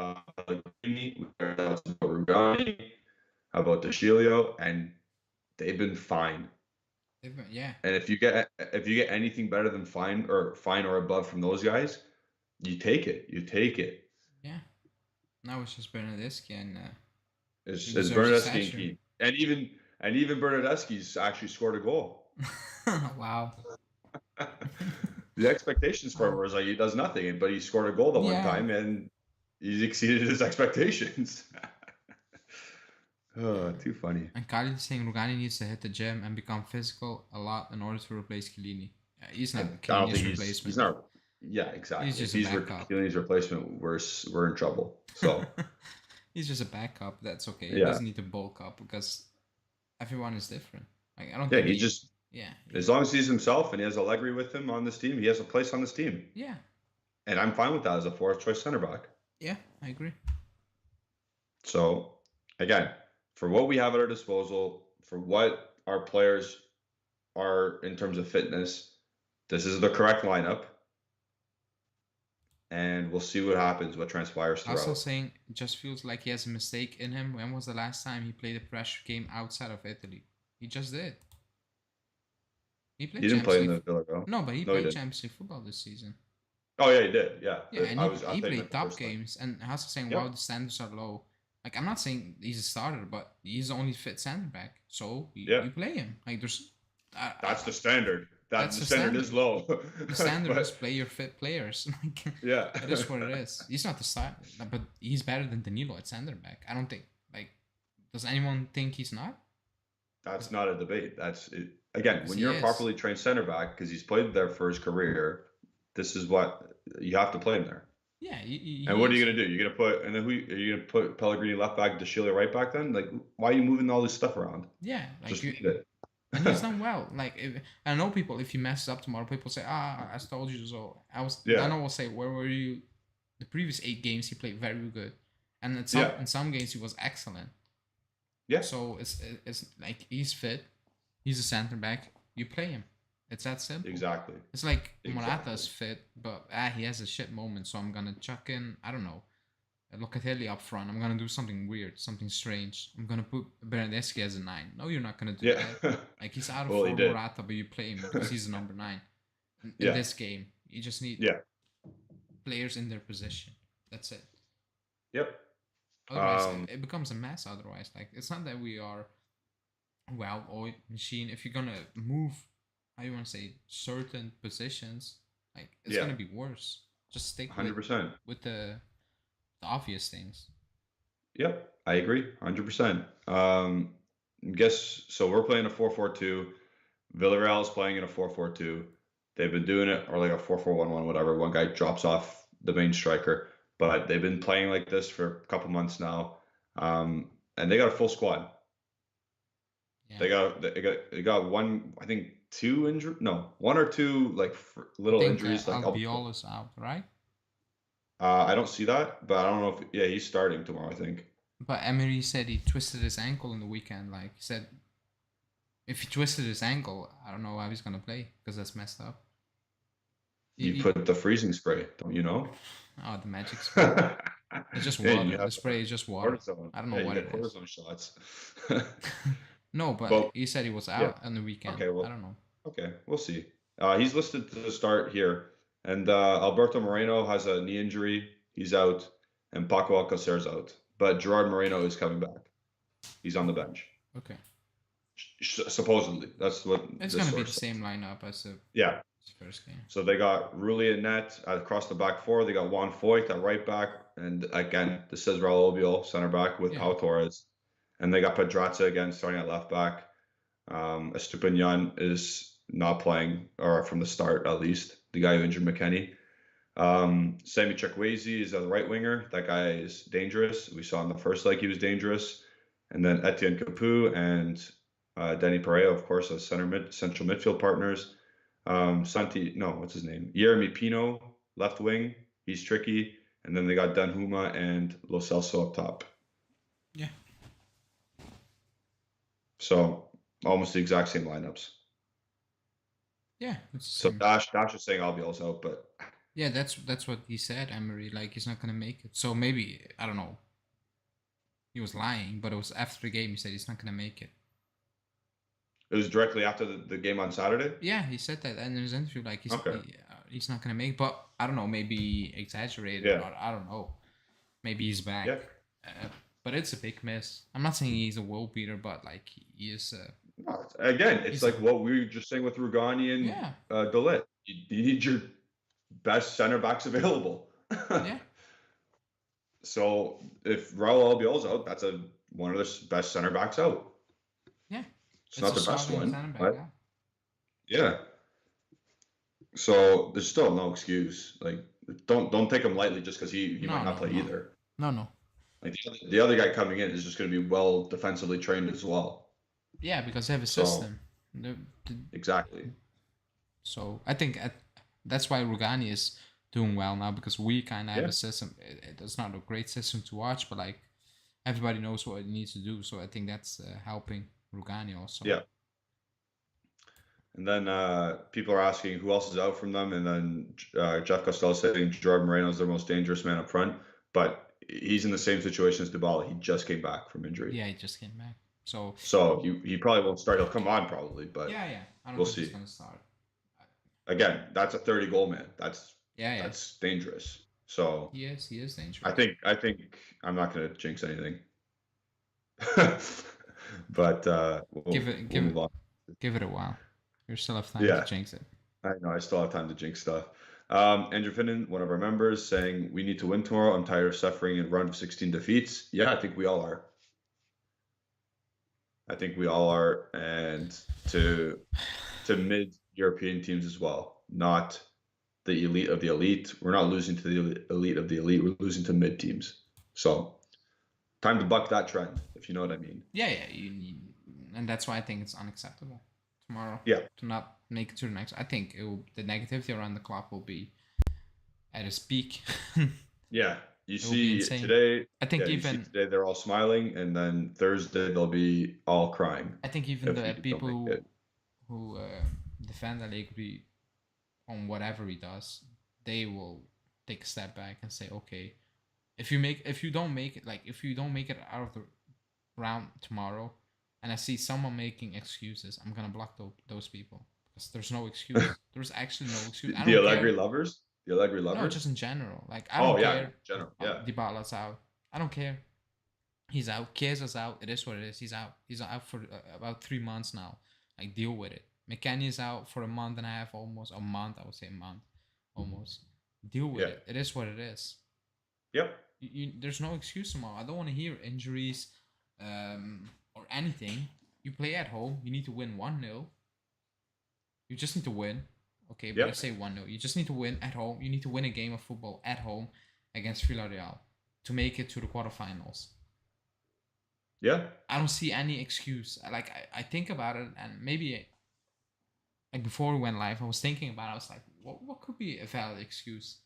Pellegrini, we had our doubts about Rugani, about DeCilio, and they've been fine. Yeah. And if you get anything better than fine or above from those guys, you take it. You take it. Yeah. Now it's just Bernadeschi and he It's deserves a Bernadeschi and statue. Keane. And even Bernadeschi's actually scored a goal. Wow. The expectations for him was like he does nothing, but he scored a goal the one Yeah. time and he's exceeded his expectations. Oh, too funny. And Khalid is saying Rugani needs to hit the gym and become physical a lot in order to replace Chiellini. He's I not don't Chiellini's think he's replacement. not. Yeah, He's exactly. If just a he's backup. Chiellini's replacement, we're in trouble. So He's just a backup. That's okay. He yeah, doesn't need to bulk up because everyone is different. Like I don't yeah. think He just yeah. as long as he's himself and he has Allegri with him on this team, he has a place on this team, Yeah. and I'm fine with that as a fourth choice center back. Yeah, I agree. So again, for what we have at our disposal, for what our players are in terms of fitness, this is the correct lineup, and we'll see what happens, what transpires Also throughout. saying it just feels like he has a mistake in him. When was the last time he played a pressure game outside of Italy? He just did. He He played didn't play Champions in League. the Villarreal. No, but he No, he played didn't. Champions League football this season. Oh yeah, he did. Yeah, Yeah, and I he thought you meant played the top first time. games. And Haas saying, wow, Yep. the standards are low. Like, I'm not saying he's a starter, but he's the only fit center back. So Yeah. you play him. Like, there's. That's the standard. That's The the standard is low. The standard is But play your fit players. Like, yeah, it is what it is. He's not the starter, but he's better than Danilo at center back. I don't think. Like, does anyone think he's not? that's not a debate. That's it. Again, when He you're a is. properly trained center back, because he's played there for his career, this is what you have to play him there. Yeah. And what are you gonna do? You're gonna put and then who are you gonna put Pellegrini left back, DeCilio right back? Then like, why are you moving all this stuff around? Yeah. Like Just you. leave it. And he's done well. Like I know people. If he messes up tomorrow, people say, I told you so." Yeah. Dano will say, "Where were you?" The previous 8 games, he played very good, and Yeah. in some games he was excellent. Yeah. So it's like he's fit. He's a center back. You play him. It's that simple. Exactly. It's like Exactly. Morata's fit, but he has a shit moment, so I'm gonna chuck in. I don't know. Locatelli up front. I'm gonna do something weird, something strange. I'm gonna put Bernadeschi as a 9. No, you're not gonna do Yeah. that. Like he's out of Well, he form, did. Morata, but you play him because he's a number 9. In Yeah. this game, you just need Yeah. players in their position. That's it. Yep. Otherwise, it becomes a mess. Otherwise, like it's not that we are well-oiled machine. If you're gonna move, how you want to say certain positions, like it's Yeah. gonna be worse. Just stick 100%. with the obvious things. Yep, I agree, 100%. Guess so. We're playing a 4-4-2. Villarreal is playing in a 4-4-2. They've been doing it, or like a 4-4-1-1, whatever. One guy drops off the main striker, but they've been playing like this for a couple months now, and they got a full squad. Yeah. They got one, I think two injury, no, one or two like I little think injuries. Like Albiol is out, right? I don't see that, but I don't know if yeah he's starting tomorrow. I think. But Emery said he twisted his ankle in the weekend. Like he said, if he twisted his ankle, I don't know how he's gonna play because that's messed up. You put the freezing spray, don't you know? Oh, the magic spray. Yeah, It's just you water. The have spray is just water. cortisone. I don't know Yeah, you what get it is. cortisone shots. No, but But he said he was yeah, out on the weekend. okay, I well, don't know. okay, we'll see. He's listed to start here, and Alberto Moreno has a knee injury. He's out, and Paco Alcacer's out. But Gerard Moreno is coming back. He's on the bench, Okay. supposedly. That's what It's this gonna be the source same says. lineup as the Yeah. first game. So they got Rulli at net across the back four. They got Juan Foyt at right back, and again, this says Raul Albiol center back with Yeah. Pau Torres, and they got Pedraza again starting at left back. Estupinian is not playing, or from the start at least. The guy who injured McKennie. Sammy Chukwueze is a right winger. That guy is dangerous. We saw in the first leg he was dangerous. And then Etienne Capoue and Denny Pereira, of course, as central midfield partners. What's his name? Yeremy Pino, left wing. He's tricky. And then they got Danjuma and Lo Celso up top. Yeah. So almost the exact same lineups. Yeah. So Dash is saying Albiol's out, but yeah, that's what he said, Emery. Like he's not gonna make it. So maybe I don't know. He was lying, but it was after the game. He said he's not gonna make it. it was directly after the game on Saturday. Yeah, he said that in his interview. Like Okay. he's not gonna make it. But I don't know. Maybe he exaggerated, Yeah. or I don't know. Maybe he's back. Yeah. But it's a big miss. I'm not saying he's a world beater, but like he is. No, again, it's like what we were just saying with Rugani and Yeah. De Ligt. You need your best center backs available. Yeah. So if Raul Albiol's out, that's one of the best center backs out. Yeah. It's not the best starting one, center back, but yeah. So there's still no excuse. Like don't take him lightly just because he might not play either. No. Like the other guy coming in is just going to be well defensively trained as well. Yeah, because they have a system. Exactly. So I think that's why Rugani is doing well now, because we kind of have a system. It's not a great system to watch, but like everybody knows what it needs to do. So I think that's helping Rugani also. Yeah. And then people are asking who else is out from them, and then Jeff Costello saying Gerard Moreno is their most dangerous man up front, but he's in the same situation as Dybala. He just came back from injury. Yeah, he just came back. So he probably won't start. He'll come on probably, but yeah. I don't we'll think see. he's gonna start. Again, that's a 30 goal man. That's dangerous. So he is dangerous. I think I'm not gonna jinx anything. But we'll give it a while. You still have time to jinx it. I know, I still have time to jinx stuff. Andrew Finnan, one of our members, saying we need to win tomorrow. I'm tired of suffering in run of 16 defeats. Yeah, I think we all are. And to mid European teams as well, not the elite of the elite. We're not losing to the elite of the elite. We're losing to mid teams. So time to buck that trend, if you know what I mean. Yeah, and that's why I think it's unacceptable tomorrow. Yeah. To not make it to the next. I think the negativity around the club will be at its peak. Yeah. You see today. I think even today they're all smiling, and then Thursday they'll be all crying. I think even the people who defend Allegri on whatever he does, they will take a step back and say, okay, if you don't make it out of the round tomorrow, and I see someone making excuses, I'm gonna block those people, because there's no excuse. There's actually no excuse. The Allegri lovers. The Allegri lovers? No, just in general. Like, I don't care. In general, yeah. Dybala's out. I don't care. He's out. Chiesa's out. It is what it is. He's out. He's out for about 3 months now. Like, deal with it. McKennie is out for a month and a half, almost. A month, I would say a month. Almost. Deal with it. It is what it is. Yep. There's no excuse tomorrow. I don't want to hear injuries or anything. You play at home. You need to win 1-0. You just need to win. Okay, but I say 1-0. You just need to win at home. You need to win a game of football at home against Villarreal to make it to the quarterfinals. Yeah. I don't see any excuse. Like I think about it, and maybe like before we went live, I was thinking about it. I was like, what could be a valid excuse?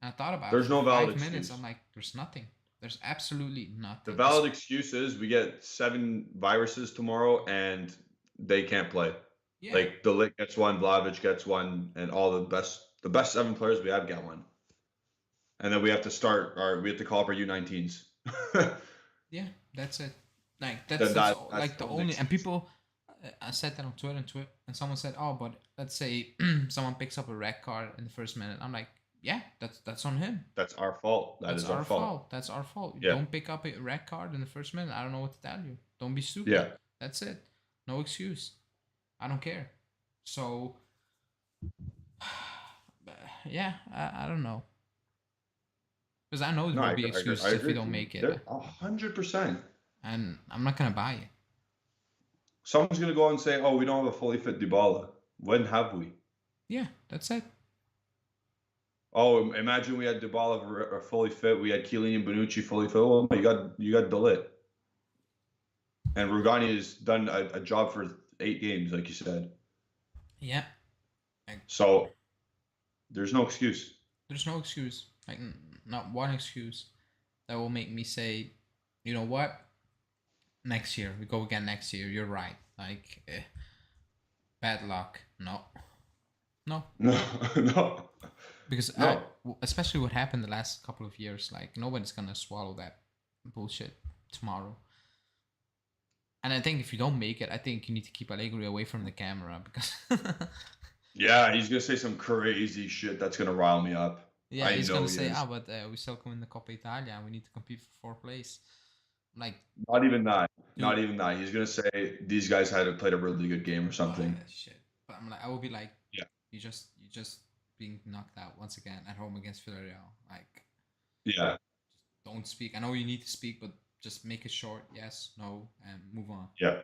And I thought about it There's for no valid 5 minutes. I'm excuse. like, there's nothing. There's absolutely The nothing. valid excuse is we get 7 viruses tomorrow and they can't play. Yeah, Like the Lit gets one, Vlahovic gets one, and all the best 7 players we have get one. And then we have to call up our U19s. yeah, that's it. Like that's Then that's that's like the the only only. And excuse. people, I said that on Twitter, and someone said, oh, but let's say someone picks up a red card in the first minute. I'm like, yeah, that's on him. That's our fault. That That's is our our fault. fault. That's our fault. Yeah. Don't pick up a red card in the first minute. I don't know what to tell you. Don't be stupid. Yeah. That's it. No excuse. I don't care. So, yeah, I don't know. Because I know No, there will be excuses if agree we with don't you. make it. They're 100%. And I'm not going to buy it. Someone's gonna go and say, "Oh, we don't have a fully fit Dybala." When have we? Yeah, that's it. Oh, imagine we had Dybala fully fit. We had Chiellini and Bonucci fully fit. Well, you got Delit, and Rugani has done a job for 8 games, like you said. Yeah. So there's no excuse. There's no excuse. Like, not one excuse that will make me say, you know what? Next year. We go again next year. You're right. Like, bad luck. No. No. No, no, Because no. especially what happened the last couple of years, like nobody's gonna swallow that bullshit tomorrow. And I think if you don't make it, I think you need to keep Allegri away from the camera because Yeah, he's gonna say some crazy shit that's gonna rile me up. yeah, I he's know gonna he say, is. but we still go in the Coppa Italia and we need to compete for 4th place. Like, Not even that. Not dude, even that. He's gonna say these guys had played a really good game or something. shit. But I'm like, I will be like, Yeah. you just being knocked out once again at home against Villarreal. Like, Yeah. don't speak. I know you need to speak, but just make it short. Yes, no, and move on. Yeah.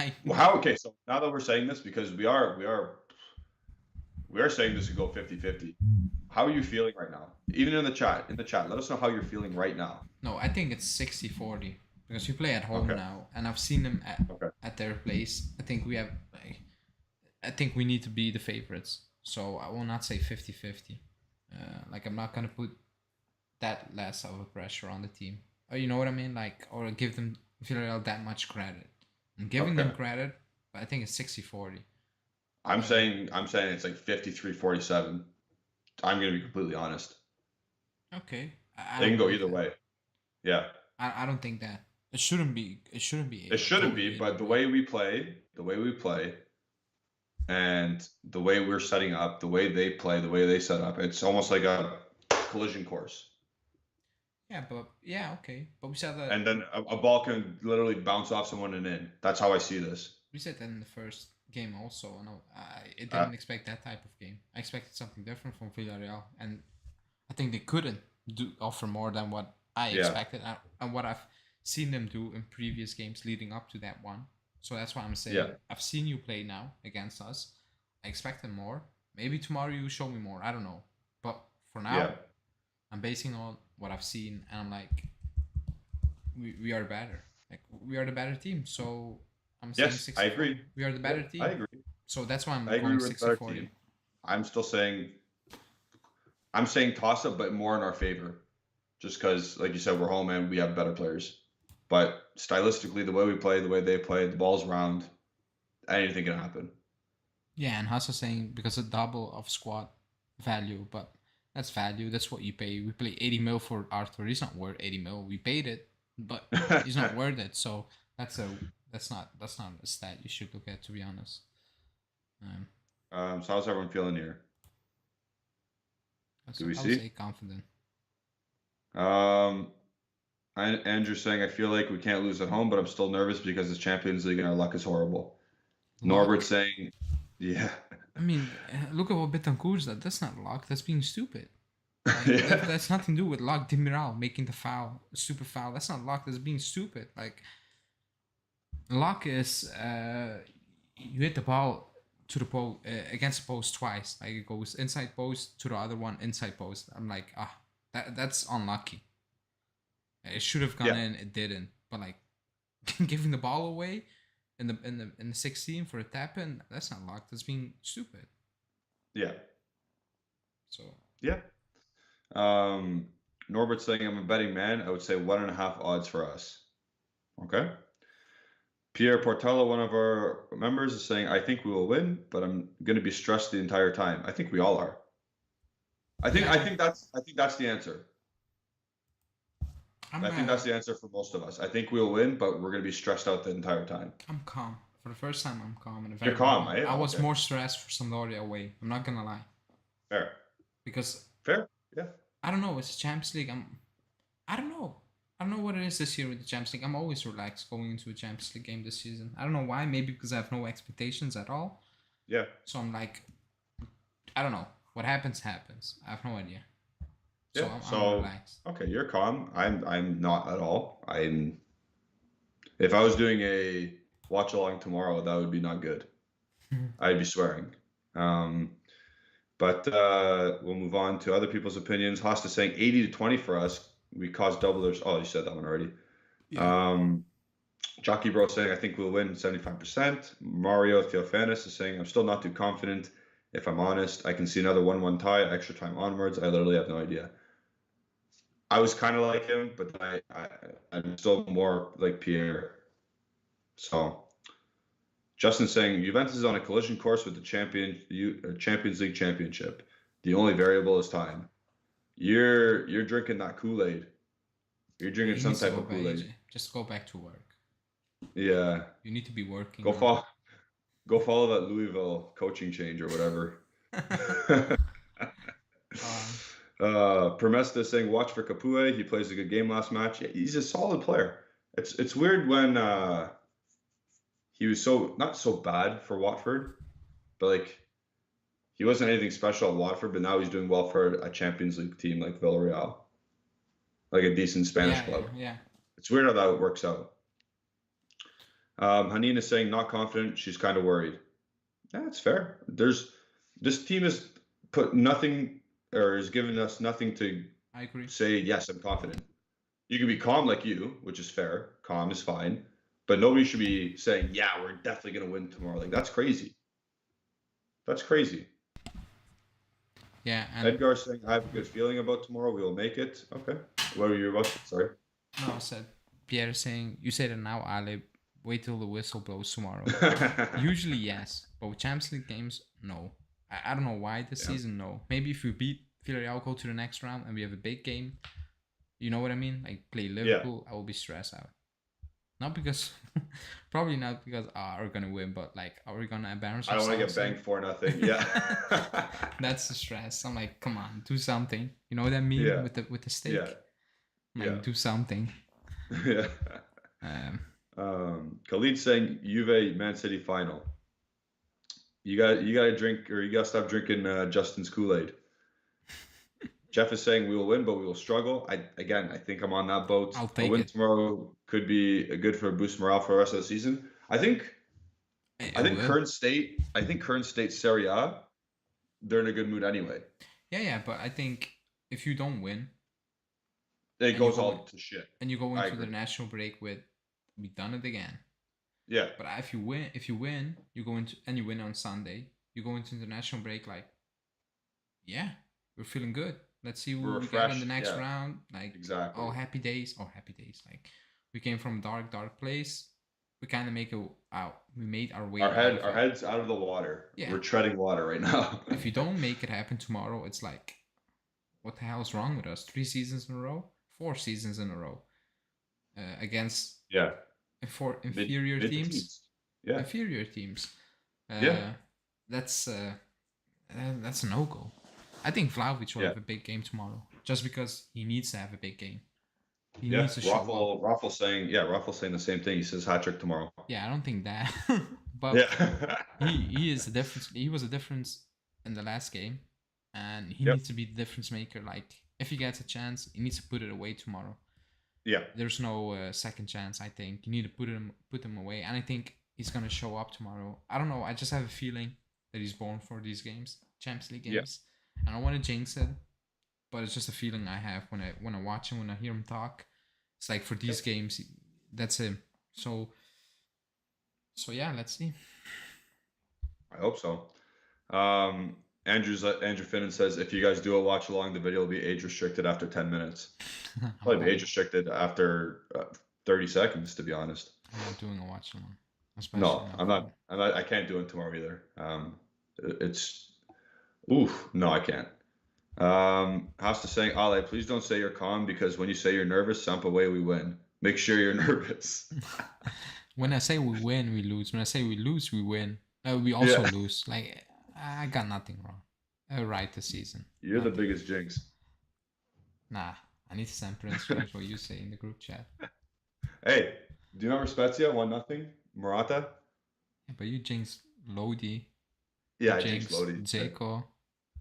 Like, Well, how? Okay, so now that we're saying this, because we are saying this could go 50-50. How are you feeling right now? Even in the chat, let us know how you're feeling right now. no, I think it's 60-40 because we play at home Okay. now, and I've seen them Okay. at their place. I think we have. Like, I think we need to be the favorites. So I will not say 50-50. Like, I'm not gonna put that less of a pressure on the team. Or you know what I mean? Like, or give them Villarreal that much credit. I'm giving them Okay. credit, but I think it's 60-40. I'm saying it's like 53-47. I'm gonna be completely honest. Okay, I They don't can go believe either that. way. Yeah. I don't think that it shouldn't be. It shouldn't be. It shouldn't Going be, either but the way. way we play, and the way we're setting up, the way they play, the way they set up, it's almost like a collision course. Yeah, but yeah, okay. But we said that. And then a ball can literally bounce off someone and in. That's how I see this. We said that in the first game also. No, I Uh, didn't expect that type of game. I expected something different from Villarreal, and I think they couldn't offer more than what I Yeah. expected and what I've seen them do in previous games leading up to that one. So that's why I'm saying Yeah. I've seen you play now against us. I expected more. Maybe tomorrow you show me more. I don't know. But for now, Yeah. I'm basing on what I've seen, and I'm like, we are better. Like, we are the better team. So I'm saying Yes, 60 I agree. We are the better Yeah, team. I agree. So that's why I'm I agree going with the better 60-40. team. I'm still saying toss up, but more in our favor. Just because, like you said, we're home and we have better players. But stylistically, the way we play, the way they play, the ball's round, anything can happen. Yeah, and Haas is saying because a double of squad value, but that's value. That's what you pay. We pay 80 mil for Arthur. He's not worth 80 mil. We paid it, but he's not worth it. So that's not a stat you should look at, to be honest. So how's everyone feeling here? Do we I would see? say confident. Andrew's saying I feel like we can't lose at home, but I'm still nervous because it's Champions League and our luck is horrible. Luck? Norbert saying, yeah. I mean, look at what Betancourt's did. That's not luck. That's being stupid. Like, Yeah. that's nothing to do with luck. Demiral making the foul, stupid foul. That's not luck. That's being stupid. Like, luck is you hit the ball to the post against the post twice. Like, it goes inside post to the other one inside post. I'm like, that's unlucky. It should have gone Yeah. in. It didn't. But like, giving the ball away in the 16 for a tap in. That's not luck. That's being stupid. Yeah. So Yeah. Norbert's saying I'm a betting man. I would say 1.5 odds for us. Okay. Pierre Portello, one of our members, is saying I think we will win, but I'm going to be stressed the entire time. I think we all are. I think that's the answer. I'm I think that's the answer for most of us. I think we'll win, but we're going to be stressed out the entire time. I'm calm. For the first time, I'm calm in a You're very calm, long eh? time. I was Okay. more stressed for Sampdoria away. I'm not gonna lie. Fair. Because Fair. Yeah. I don't know, it's Champions League. I don't know. I don't know what it is this year with the Champions League. I'm always relaxed going into a Champions League game this season. I don't know why. Maybe because I have no expectations at all. Yeah. So I'm like, I don't know. What happens happens. I have no idea. So Yeah. I'm relaxed. Okay, you're calm. I'm not at all. If I was doing a watch along tomorrow, that would be not good. I'd be swearing. But we'll move on to other people's opinions. Haas is saying 80-20 for us. We caused double their. Oh, you said that one already. Yeah. Jockey Bro saying I think we'll win 75%. Mario Theophanis is saying I'm still not too confident. If I'm honest, I can see another 1-1 tie, extra time onwards. I literally have no idea. I was kind of like him, but I'm still more like Pierre. So Justin saying Juventus is on a collision course with the Champions League championship. The only variable is time. You're drinking that Kool-Aid. You're drinking He some needs to type go of back. Kool-Aid. Just go back to work. Yeah. You need to be working Go on. follow go follow that Louisville coaching change or whatever. Permesta saying watch for Kapue. He plays a good game last match. Yeah, he's a solid player. It's weird when he was not so bad for Watford, but like he wasn't anything special at Watford, but now he's doing well for a Champions League team like Villarreal, like a decent Spanish club. Yeah. It's weird how that works out. Hanina is saying not confident. She's kind of worried. Yeah, that's fair. This team has put nothing or has given us nothing to I agree. say yes, I'm confident. You can be calm like you, which is fair. Calm is fine, but nobody should be saying, "Yeah, we're definitely gonna win tomorrow." Like that's crazy. That's crazy. Yeah, and Edgar's saying, "I have a good feeling about tomorrow. We will make it." Okay. What were you about? Sorry. no, I said Pierre saying you said it now, Ale. Wait till the whistle blows tomorrow. Usually yes, but with Champions League games, no. I don't know why this season, no. Maybe if we beat Villarreal, go to the next round, and we have a big game, you know what I mean? Like play Liverpool, I will be stressed out. Not because, probably not because we're gonna win, but like are we gonna embarrass I don't ourselves? want to get banged for nothing. Yeah. That's the stress. I'm like, come on, do something. You know what I mean Yeah. with the steak? Yeah. I'm like, do something. Yeah. Khalid saying Juve Man City final. You got to drink or you got to stop drinking Justin's Kool-Aid. Jeff is saying we will win, but we will struggle. I think I'm on that boat. I'll take a win it. tomorrow could be good for a boost morale for the rest of the season. I think current state Serie A, they're in a good mood anyway. Yeah, but I think if you don't win, it goes all to shit. And you go into the national break with we done it again. Yeah. But if you win, you go into and you win on Sunday, you go into the national break like, yeah, we're feeling good. Let's see who we got in the next round. Like exactly. Oh, happy days. Like we came from dark place. We kind of we made our way. Our heads out of the water. Yeah. We're treading water right now. If you don't make it happen tomorrow, it's like, what the hell is wrong with us? 3 seasons in a row, 4 seasons in a row, against inferior teams. Yeah. Inferior teams. That's a no-go. I think Vlahovic will have a big game tomorrow, just because he needs to have a big game. He needs to show up. Raffle's saying the same thing. He says hat trick tomorrow. Yeah, I don't think that, but he is a difference. He was a difference in the last game, and he needs to be the difference maker. Like if he gets a chance, he needs to put it away tomorrow. Yeah, there's no second chance. I think you need to put him away, and I think he's gonna show up tomorrow. I don't know. I just have a feeling that he's born for these games, Champions League games. I don't want to jinx it, but it's just a feeling I have when I watch him, when I hear him talk. It's like for these games, that's him. So yeah, let's see. I hope so. Andrew Finnan says if you guys do a watch along, the video will be age restricted after 10 minutes. I'm Probably be old. age restricted after 30 seconds, to be honest. I'm not doing a watch along, especially No, not. I'm not. I can't do it tomorrow either. It's oof. No, I can't. Has to saying, Ale, please don't say you're calm because when you say you're nervous, Samp away we win. Make sure you're nervous. When I say we win, we lose. When I say we lose, we win. We also Yeah, lose. Like I got nothing wrong. Right this season. you're the Nothing. biggest jinx. Nah, I need to send Prince change what you say in the group chat. Hey, do you remember Spezia 1-0? Morata? Yeah, but you jinx Lodi. Yeah, You I jinxed jinx Lodi. Zeko.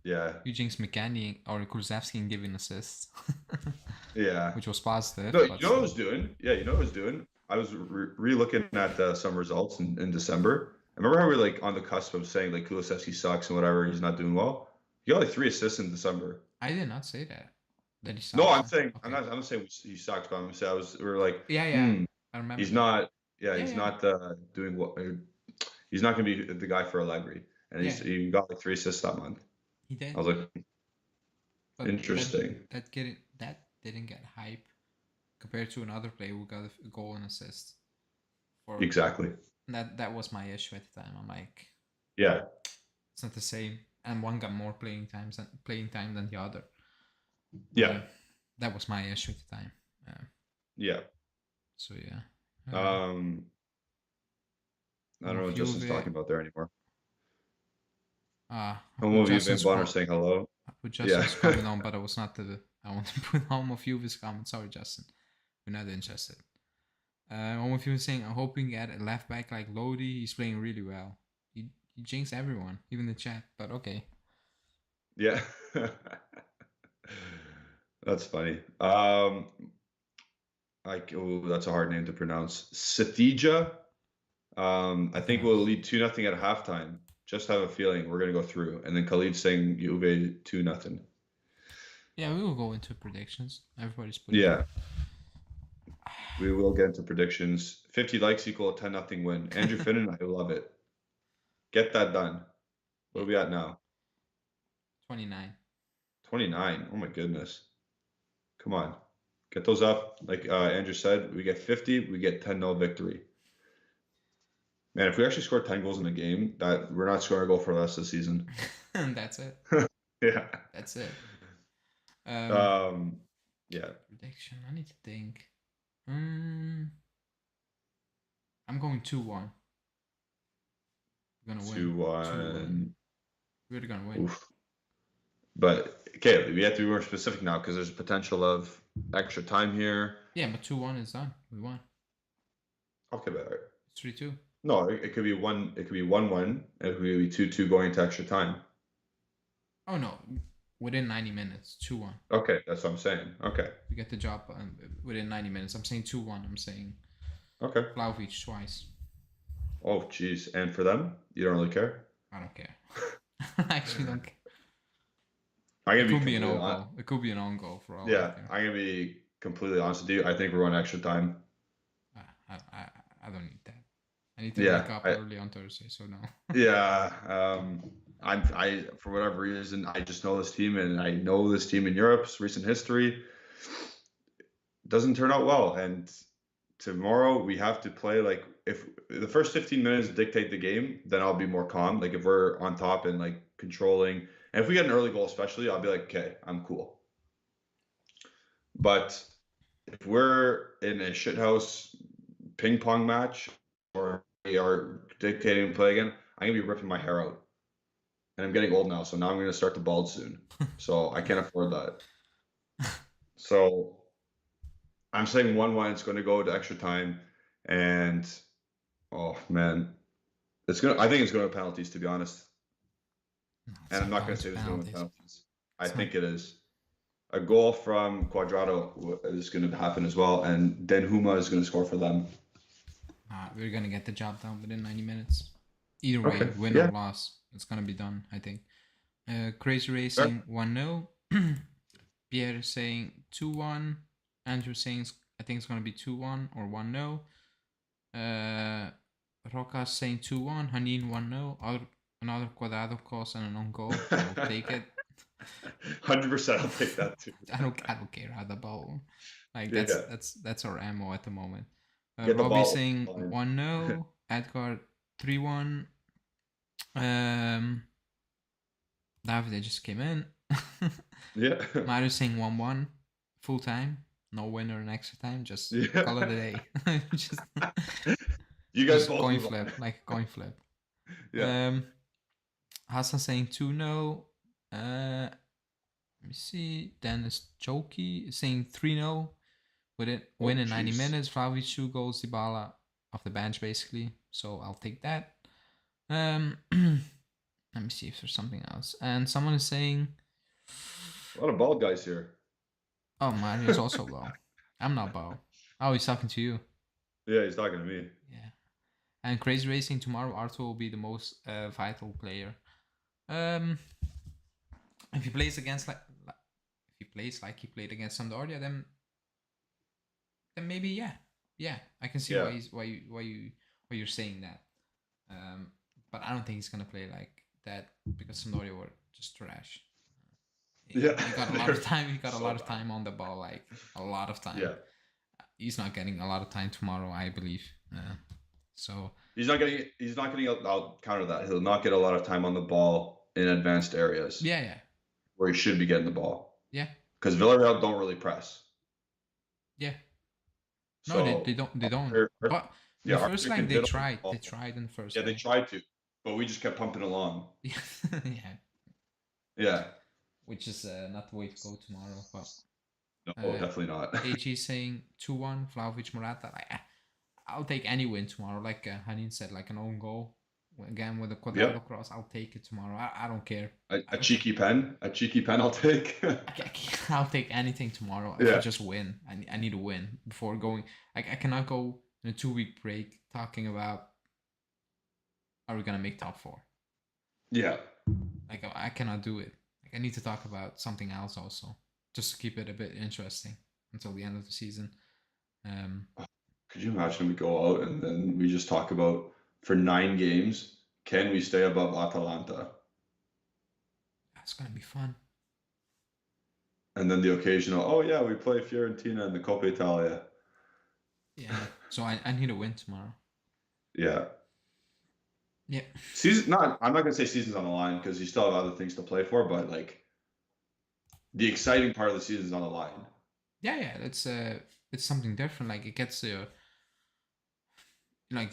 Yeah, You jinx McKennie or Kulusevski giving assists. yeah. Which was positive. No, you But know what I was doing? Yeah, you know what I was doing? I was re-looking at some results in December. I remember how we were like on the cusp of saying like Kulusevski sucks and whatever, he's not doing well. He got like 3 assists in December. I did not say that. That he sucks. No, I'm saying okay. I'm not saying he sucks, but I'm saying we were like, Yeah. I remember. he's that. not. Yeah, Yeah, he's yeah. not doing what. He's not going to be the guy for Allegri, and Yeah. he got like 3 assists that month. He did. I was like, But interesting. That didn't get hype compared to another player who got a goal and assist. Exactly. That was my issue at the time. I'm like, Yeah. it's not the same, and one got more playing time than the other. Yeah. That was my issue at the time. Yeah. So yeah. I don't know what Justin's talking about there anymore. Home of Juve and Bonner saying hello. I put Justin's comment on, but I was not I want to put Home of Juve's comment. Sorry, Justin. We're not interested. Home of Juve saying, I'm hoping at a left back like Lodi. He's playing really well. He jinxed everyone, even the chat, but okay. Yeah. That's funny. That's a hard name to pronounce. Satija. I think we'll lead 2-0 at halftime. Just have a feeling we're gonna go through. And then Khalid saying Juve 2-0. Yeah, we will go into predictions. Everybody's putting. Yeah. We will get into predictions. 50 likes equal a 10-0 win. Andrew Finnan, I love it. Get that done. What are we at now? 29. 29. Oh my goodness. Come on. Get those up. Like Andrew said, we get 50, we get 10-0 victory. Man, if we actually score 10 goals in a game, that we're not scoring a goal for the rest of the season. That's it. Yeah. That's it. Yeah. Prediction. I need to think. I'm going 2-1. We're gonna win. 2-1. We're gonna win. Oof. But okay, we have to be more specific now because there's potential of extra time here. Yeah, but 2-1 is done. We won. Okay, but it's 3-2. No, it could be 1. It could be 1-1. It could be 2-2 going into extra time. Oh no, within 90 minutes, 2-1. Okay, that's what I'm saying. Okay. We get the job within 90 minutes. I'm saying 2-1. I'm saying. Okay. Vlahovic twice. Oh, jeez. And for them, you don't really care? I don't care. I actually don't care. It could be an own goal. It could be an own goal for all. Yeah, I'm gonna be completely honest with you. I think we're going extra time. I don't need that. I need to wake up early on Thursday, so no. Yeah, I for whatever reason I just know this team, and I know this team in Europe's recent history doesn't turn out well. And tomorrow we have to play like if the first 15 minutes dictate the game, then I'll be more calm. Like if we're on top and like controlling, and if we get an early goal, especially, I'll be like, okay, I'm cool. But if we're in a shithouse ping pong match or we are dictating play again, I'm gonna be ripping my hair out. And I'm getting old now, so now I'm gonna start to bald soon. So I can't afford that. So I'm saying 1-1. It's going to go to extra time, and oh man, I think it's going to penalties, to be honest. And I'm not going to say it's going to penalties. I think it is. A goal from Quadrado is going to happen as well, and then Huma is going to score for them. We're going to get the job done within 90 minutes. Either way, win or loss, it's going to be done, I think. Crazy Racing 1-0. Pierre saying 2-1. Andrew saying I think it's going to be 2-1 or 1-0. Roca saying 2-1. Hanin 1-0. Another Cuadrado cross and an own goal. I'll take it. 100%, I'll take that too. I don't care how the ball. Like Yeah. that's our ammo at the moment. Get the Robbie ball. saying 1-0. Edgar 3-1. David just came in. Yeah. Mario saying 1-1. Full time. No winner in extra time. Just Yeah. call it a day. Just You guys just both coin move flip, on. like a coin flip. Yeah. Hassan saying 2-0. Let me see. Dennis Choki saying 3-0. With it, win in 90 minutes. Vlahovic 2 goals. Dybala off the bench basically. So I'll take that. Let me see if there's something else. And someone is saying, A lot of bald guys here. "Oh, Mario's also low. I'm not low. Oh, he's talking to you. Yeah, he's talking to me. Yeah. And Crazy Racing tomorrow. Arthur will be the most vital player. If he plays against if he plays like he played against Sampdoria, then maybe yeah, I can see why you're saying that. But I don't think he's gonna play like that because Sampdoria were just trash. Yeah. He got a lot of time. He got a lot of time on the ball, like a lot of time. Yeah. He's not getting a lot of time tomorrow, I believe. So he's not getting. I'll counter that. He'll not get a lot of time on the ball in advanced areas. Yeah. Where he should be getting the ball. Yeah. Because Villarreal don't really press. Yeah. So no, they don't. They don't. But the first leg they tried. They tried in the first. Yeah, they tried to, but we just kept pumping along. Yeah. Yeah. Which is not the way to go tomorrow. But no, definitely not. AG saying 2-1, Vlahovic Morata. I'll take any win tomorrow. Like Hanin said, like an own goal. Again, with a Cuadrado cross, I'll take it tomorrow. I don't care. A cheeky pen. I'll take. I'll take anything tomorrow if I just win. I need to win before going. I cannot go in a 2-week break talking about are we gonna make top 4. Yeah. Like I cannot do it. Like I need to talk about something else also, just to keep it a bit interesting until the end of the season. Could you imagine we go out and then we just talk about for 9 games, can we stay above Atalanta? That's gonna be fun. And then the occasional, oh yeah, we play Fiorentina in the Coppa Italia. Yeah. So I need to win tomorrow. Yeah. Yeah. I'm not gonna say season's on the line because you still have other things to play for, but like the exciting part of the season is on the line. Yeah. It's something different. Like it gets like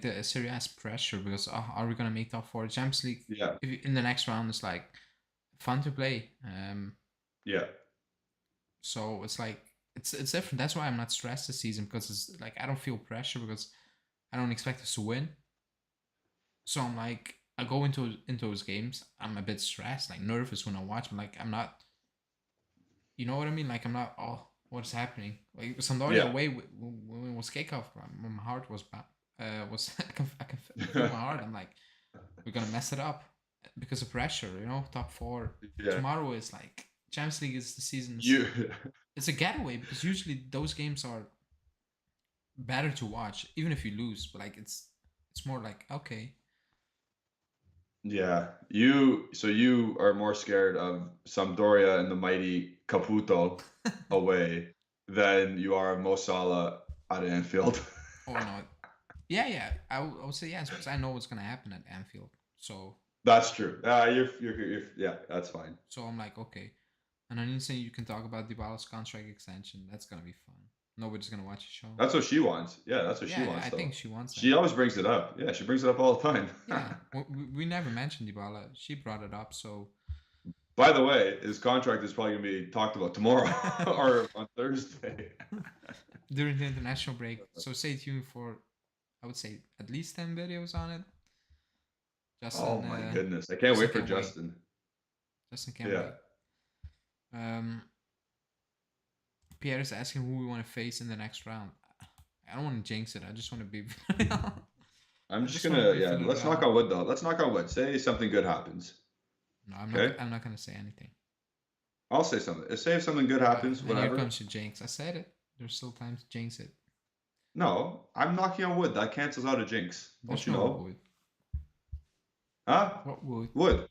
the Serie A's pressure because are we gonna make top 4? Champions League? Yeah. If in the next round it's like fun to play. Yeah. So it's like it's different. That's why I'm not stressed this season because it's like I don't feel pressure because I don't expect us to win. So I'm like I go into those games. I'm a bit stressed, like nervous when I watch. But like I'm not. You know what I mean? Like I'm not. Oh, what's happening? Like Sampdoria away when it was kickoff, my heart was I can feel my heart. I'm like, we're gonna mess it up because of pressure. You know, top 4 tomorrow is like Champions League is the season. It's a getaway because usually those games are better to watch, even if you lose. But like it's more like okay. Yeah, you are more scared of Sampdoria and the mighty Caputo away than you are of Mo Salah at Anfield. Oh no, yeah, I would say yes because I know what's gonna happen at Anfield. So that's true. You're yeah, that's fine. So I'm like, okay. And I didn't say you can talk about Dybala's contract extension. That's gonna be fun. Nobody's gonna watch the show. That's what she wants. Yeah, that's what she wants. I think she wants. She always brings it up. Yeah, she brings it up all the time. Yeah, we never mentioned Dybala. She brought it up. So. By the way, his contract is probably gonna be talked about tomorrow or on Thursday during the international break. So stay tuned for, I would say, at least 10 videos on it. Justin, oh my goodness! I can't wait for Justin. Justin can't wait. Pierre is asking who we want to face in the next round. I don't want to jinx it. I just want to be. I'm just gonna let's knock on wood though. Let's knock on wood. Say something good happens. No, I'm not gonna say anything. I'll say something. Say if something good happens. Whatever. Here comes your jinx. I said it. There's still time to jinx it. No, I'm knocking on wood. That cancels out a jinx. Don't There's you no know? wood. Huh? What wood? Wood.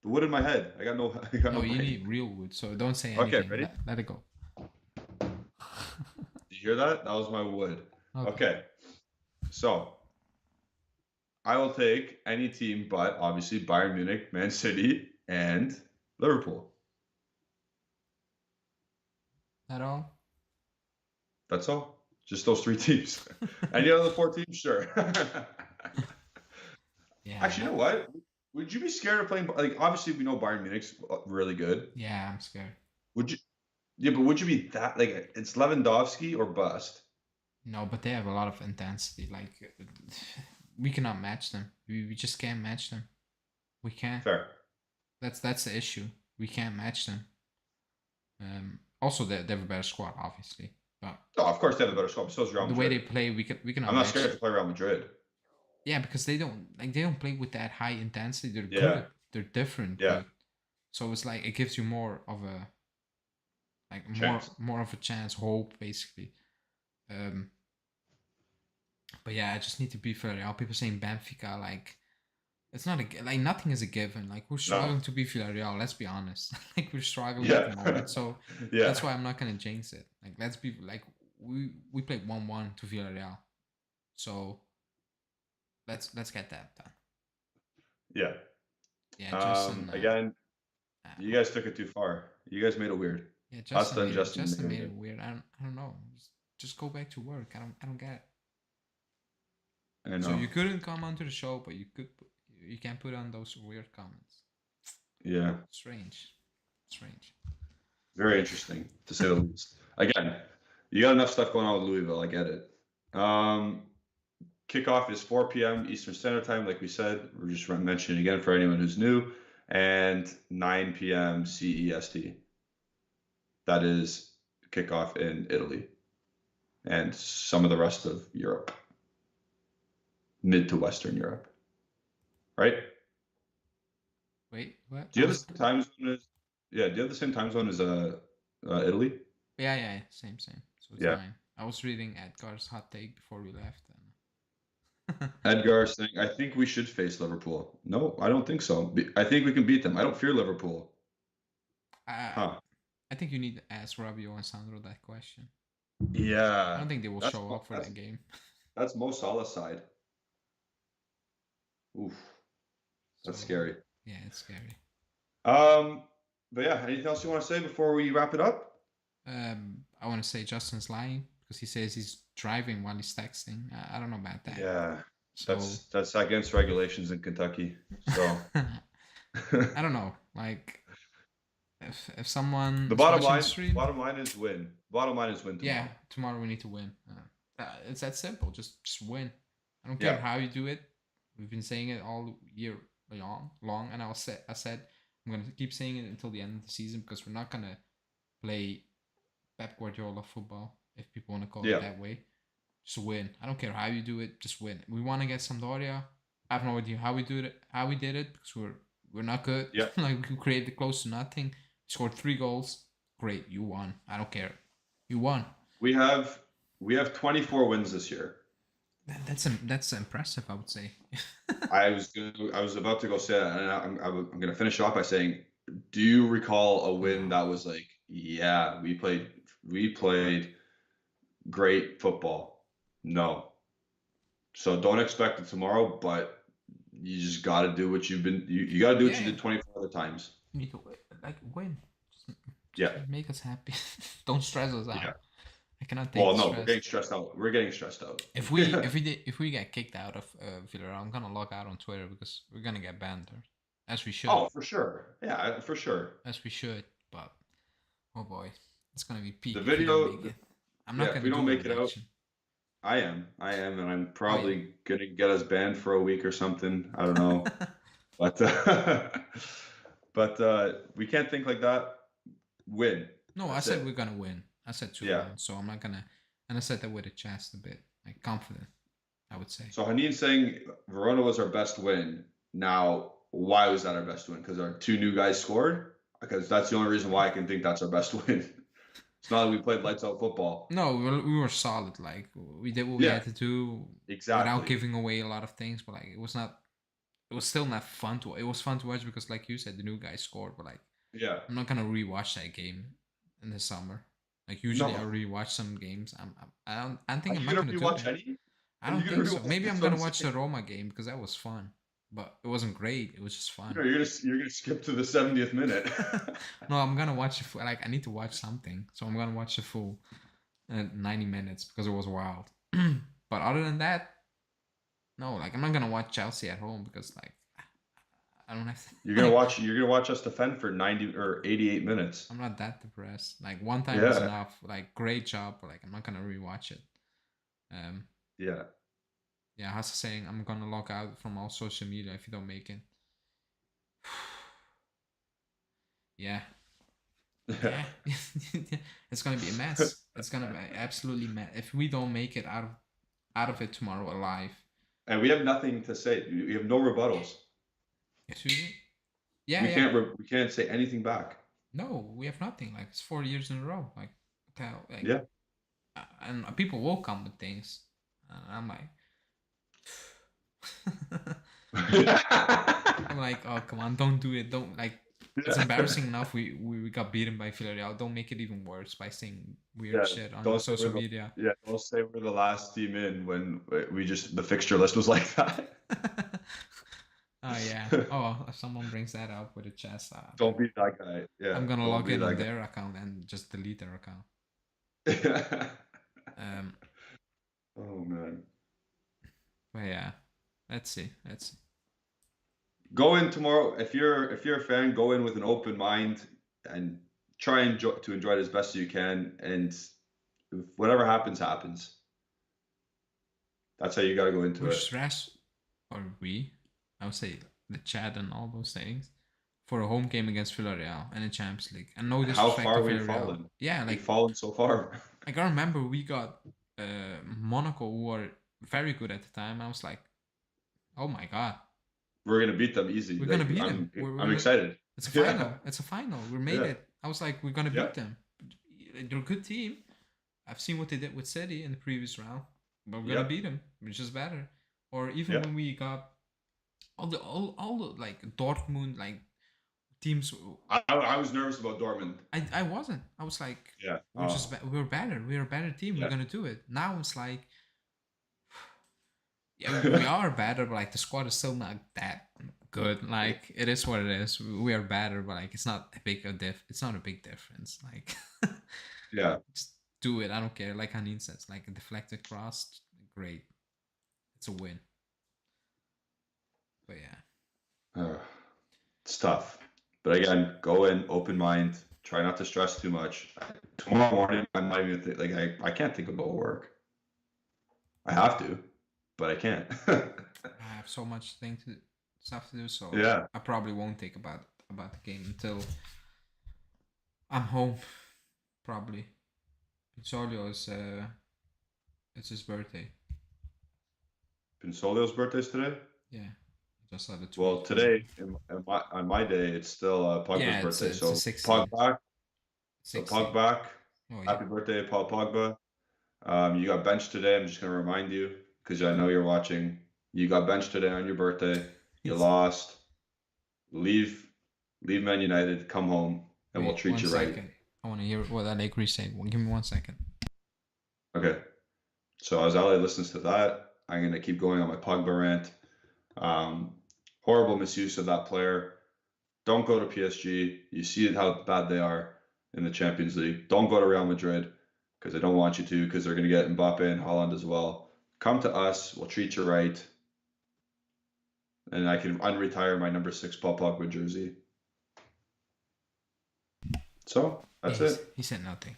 The wood in my head. I got no. I got No, no you brain. need real wood. So don't say Okay, anything. ready? Let it go. Did you hear that? That was my wood. Okay. Okay, so I will take any team, but obviously Bayern Munich, Man City, and Liverpool. That all? That's all. Just those three teams. Any other four teams? Sure. Yeah. Actually, you know what? Would you be scared of playing? Like, obviously, we know Bayern Munich's really good. Yeah, I'm scared. Would you? Yeah, but would you be that like it's Lewandowski or bust? No, but they have a lot of intensity. Like we cannot match them. We just can't match them. We can't. Fair. That's the issue. We can't match them. Also, they have a better squad, obviously, but Oh, of course they have a better squad. So does Real the way they Madrid. play, we I'm cannot not match scared them. to play Real Madrid. Yeah, because they don't play with that high intensity. They're Yeah, good. They're different yeah. good. So it's like it gives you more of a like Chance. more of a chance, hope basically. Um, but yeah, I just need to be Villarreal. People saying Benfica, like it's not like nothing is a given. Like we're No. struggling to be Villarreal. Let's be honest. Like we're struggling at the moment. Yeah. So that's Yeah. why I'm not gonna jinx it. Like let's be like we played 1-1 to Villarreal. So let's get that done. Yeah. Yeah, Justin. Again, you Uh, guys took it too far. You guys made it weird. yeah, Justin Pasta and made it. Justin Justin made it made it weird. weird. I don't know. Just go back to work. I don't get it. I So know. you couldn't come onto the show, but you can put on those weird comments. Yeah. Strange, strange. Very interesting, to say the least. Again, you got enough stuff going on with Louisville. I get it. Um, Kickoff is 4 p.m. Eastern Standard Time, like we said. We're just mentioning again for anyone who's new, and 9 p.m. CEST. That is kickoff in Italy and some of the rest of Europe, mid to Western Europe, right? Wait, what? Do you have the same time zone as? Yeah, do you have the same time zone as Italy? Yeah, same. So it's Yeah. 9. I was reading Edgar's hot take before we left, and Edgar saying, I think we should face Liverpool. No, I don't think so. I think we can beat them. I don't fear Liverpool. I Huh. I think you need to ask Rabio and Sandro that question. I don't Yeah. think they will That's show up for that game. that's Mo Salah's side. Oof, that's So scary. yeah, it's scary. Um, but yeah, anything else you want to say before we wrap it up? I want to say Justin's lying because he says he's driving while he's texting. I don't know about that. Yeah, So that's against regulations in Kentucky. So I don't know. Like if someone the is watching the stream, bottom line is win. Bottom line is win yeah, tomorrow. tomorrow we need to win. It's that simple. Just win. I don't care Yeah, how you do it. We've been saying it all year long, and I said I'm gonna keep saying it until the end of the season because we're not gonna play Pep Guardiola football if people want to call it yeah, that way. Just win. I don't care how you do it. Just win. We want to get Sampdoria. I have no idea how we do it. How we did it because we're not good. yeah. Like we created close to nothing. Scored 3 goals. Great, you won. I don't care. You won. We have 24 wins this year. That's impressive. I would say. I was about to go say that, and I'm gonna finish off by saying, do you recall a win No. that was like, yeah, we played great football? No. So don't expect it tomorrow, but you just got to do what you got to do what you Yeah. did 24 other times. You need to win. Just Yeah. make us happy. Don't stress us Yeah. out. I cannot take Well, the no, we're stress. getting stressed out. We're getting stressed out. If we get kicked out of Villarreal, I'm gonna log out on Twitter because we're gonna get banned, as we should, Oh, for sure. Yeah, for sure. as we should. But oh boy, it's gonna be The peak if we don't make video, it. I'm not yeah, if we gonna don't do a make it out, reaction. I am, and I'm Oh yeah. probably gonna get us banned for a week or something. I don't know, but but we can't think like that. Win. No, I That's said we're it. gonna win. I said two Yeah. one, so I'm not gonna. And I said that with a chest a bit, like confident. I would say. So Haneen's saying Verona was our best win. Now, why was that our best win? Because our two new guys scored? Because that's the only reason why I can think that's our best win. It's not like we played lights out football. No, we were solid. Like we did what we Yeah, had to do without exactly. giving away a lot of things. But like it was not. It was still not fun to. It was fun to watch because, like you said, the new guy scored. But like Yeah. I'm not gonna rewatch that game in the summer. Like usually I No. rewatch some games. I don't. I Are think I'm you not gonna gonna do rewatch that. any? I Are you don't gonna think so. rewatch? Maybe I'm That's what gonna I'm watch the saying. Roma game because that was fun. But it wasn't great. It was just fun. You're gonna skip to the 70th minute. No, I'm gonna watch the full. Like I need to watch something, so I'm gonna watch the full 90 minutes because it was wild. But other than that, no. Like I'm not gonna watch Chelsea at home because like I don't have to, You're gonna like watch. You're gonna watch us defend for 90 or 88 minutes. I'm not that depressed. Like one time was Yeah. enough. Like great job, but like I'm not gonna rewatch it. Um, Yeah. yeah, how's saying I'm gonna log out from all social media if you don't make it. Yeah, Yeah. yeah, it's gonna be a mess. It's gonna be absolutely mess if we don't make it out of it tomorrow alive. And we have nothing to say. We have no rebuttals. Excuse me? Yeah, We yeah. can't say anything back. No, we have nothing. Like it's 4 years in a row. Like, what the hell? Like, Yeah. and people will come with things, and I'm like, I'm like, oh come on, don't do it. Don't like. It's embarrassing enough. We got beaten by Villarreal. Don't make it even worse by saying weird Yeah. shit on Don't say social media. don't say we're the last team in when we just the fixture list was like that. Oh yeah. Oh, if someone brings that up with a chest, Don't be that guy. I'm Yeah. gonna Don't log be in on that their account and just delete their account. guy. Um, Oh man. but yeah, let's see. Let's see. Go in tomorrow if you're a fan, go in with an open mind and try and to enjoy it as best you can. And if whatever happens, happens. That's how you got to go into We're it. stressed, or we, I would say the chat and all those things, for a home game against Villarreal in the Champions League. And no How disrespect to far we've Villarreal. fallen. Yeah, We've like fallen so far. I can remember we got Monaco, who were very good at the time. I was like, oh my god, We're gonna beat them easy. we're gonna Like beat them. I'm excited. It's a Yeah. final. It's a final. We made Yeah. it. I was like, we're gonna Yeah. beat them. They're a good team. I've seen what they did with City in the previous round, but we're gonna Yeah. beat them, which is better. Or even Yeah. when we got all the like Dortmund like teams. I was nervous about Dortmund. I wasn't. I was like, Yeah. we're better. We're a better team. Yeah. We're gonna do it. Now it's like, yeah, we are better, but like the squad is still not that good. Like it is what it is. We are better, but like it's not a big It's not a big difference. Like Yeah. just do it. I don't care. Like Hanin says, like a deflected cross, great. It's a win. But yeah. It's tough. But again, go in, open mind. Try not to stress too much. Tomorrow morning, I'm not even like I can't think about work. I have to, but I can't. I have so much stuff to do, so Yeah. I probably won't think about the game until I'm home. Probably. Pinsolio is it's his birthday. Pinsolio's birthday's today? Yeah. Just saw the tweet. Well, today on my day, it's still Pogba's Yeah, birthday. it's So a 16. Pog back. So 16. Pog back. Oh yeah. Happy birthday, Paul Pogba. You got benched today. I'm just gonna remind you because I know you're watching. You got benched today on your birthday. You Yes. lost. Leave Man United. Come home, and we'll Wait, treat one you second. right. I want to hear what Allegri said. Give me 1 second. Okay. So as Ali listens to that, I'm gonna keep going on my Pogba rant. Horrible misuse of that player. Don't go to PSG. You see how bad they are in the Champions League. Don't go to Real Madrid because I don't want you to because they're going to get Mbappe and Holland as well. Come to us. We'll treat you right. And I can unretire my number 6 Paul Pogba jersey. So that's it. He said nothing.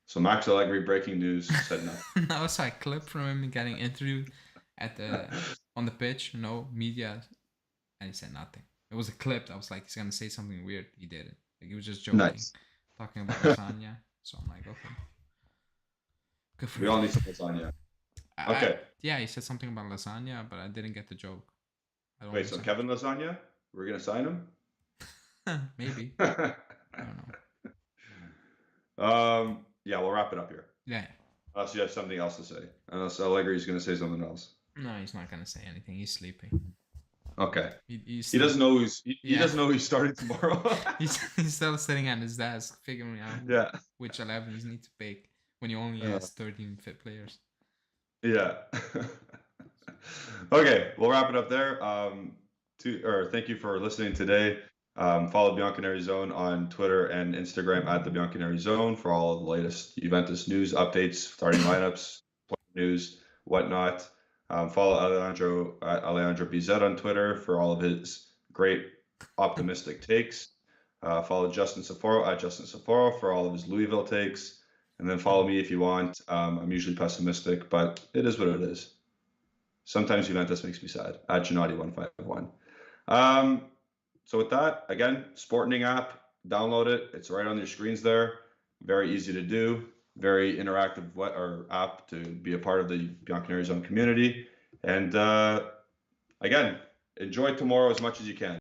So Max Allegri, breaking news, said nothing. That was a clip from him getting interviewed on the pitch. No media, and he said nothing. It was a clip. I was like, he's gonna say something weird. He didn't. Like he was just joking, Nice. talking about lasagna. So I'm like, okay, good for We you. all need some lasagna. Okay. Yeah, he said something about lasagna, but I didn't get the joke. Wait, so Kevin Lasagna? We're going to sign him? Maybe. I don't know. Yeah, we'll wrap it up here. Yeah. Unless you have something else to say. Unless Allegri is going to say something else. No, he's not gonna say anything. He's sleeping. Okay. He's He still, doesn't know who's he yeah. doesn't know who's starting tomorrow. he's still sitting at his desk figuring out Yeah. which 11s need to pick when he only Yeah. has 13 fit players. Yeah. Okay, we'll wrap it up there. Thank you for listening today. Follow Bianconeri Zone on Twitter and Instagram at the Bianconeri Zone for all of the latest Juventus news, updates, starting lineups, news, whatnot. Follow Alejandro at Alejandro BZ on Twitter for all of his great optimistic takes. Follow Justin Saforo at Justin Saforo for all of his Louisville takes. And then follow me if you want. I'm usually pessimistic, but it is what it is. Sometimes Juventus makes me sad. At Gennady151. So with that, again, Sporting app, download it. It's right on your screens there. Very easy to do. Very interactive app to be a part of the Bianconeri Zone community. And again, enjoy tomorrow as much as you can.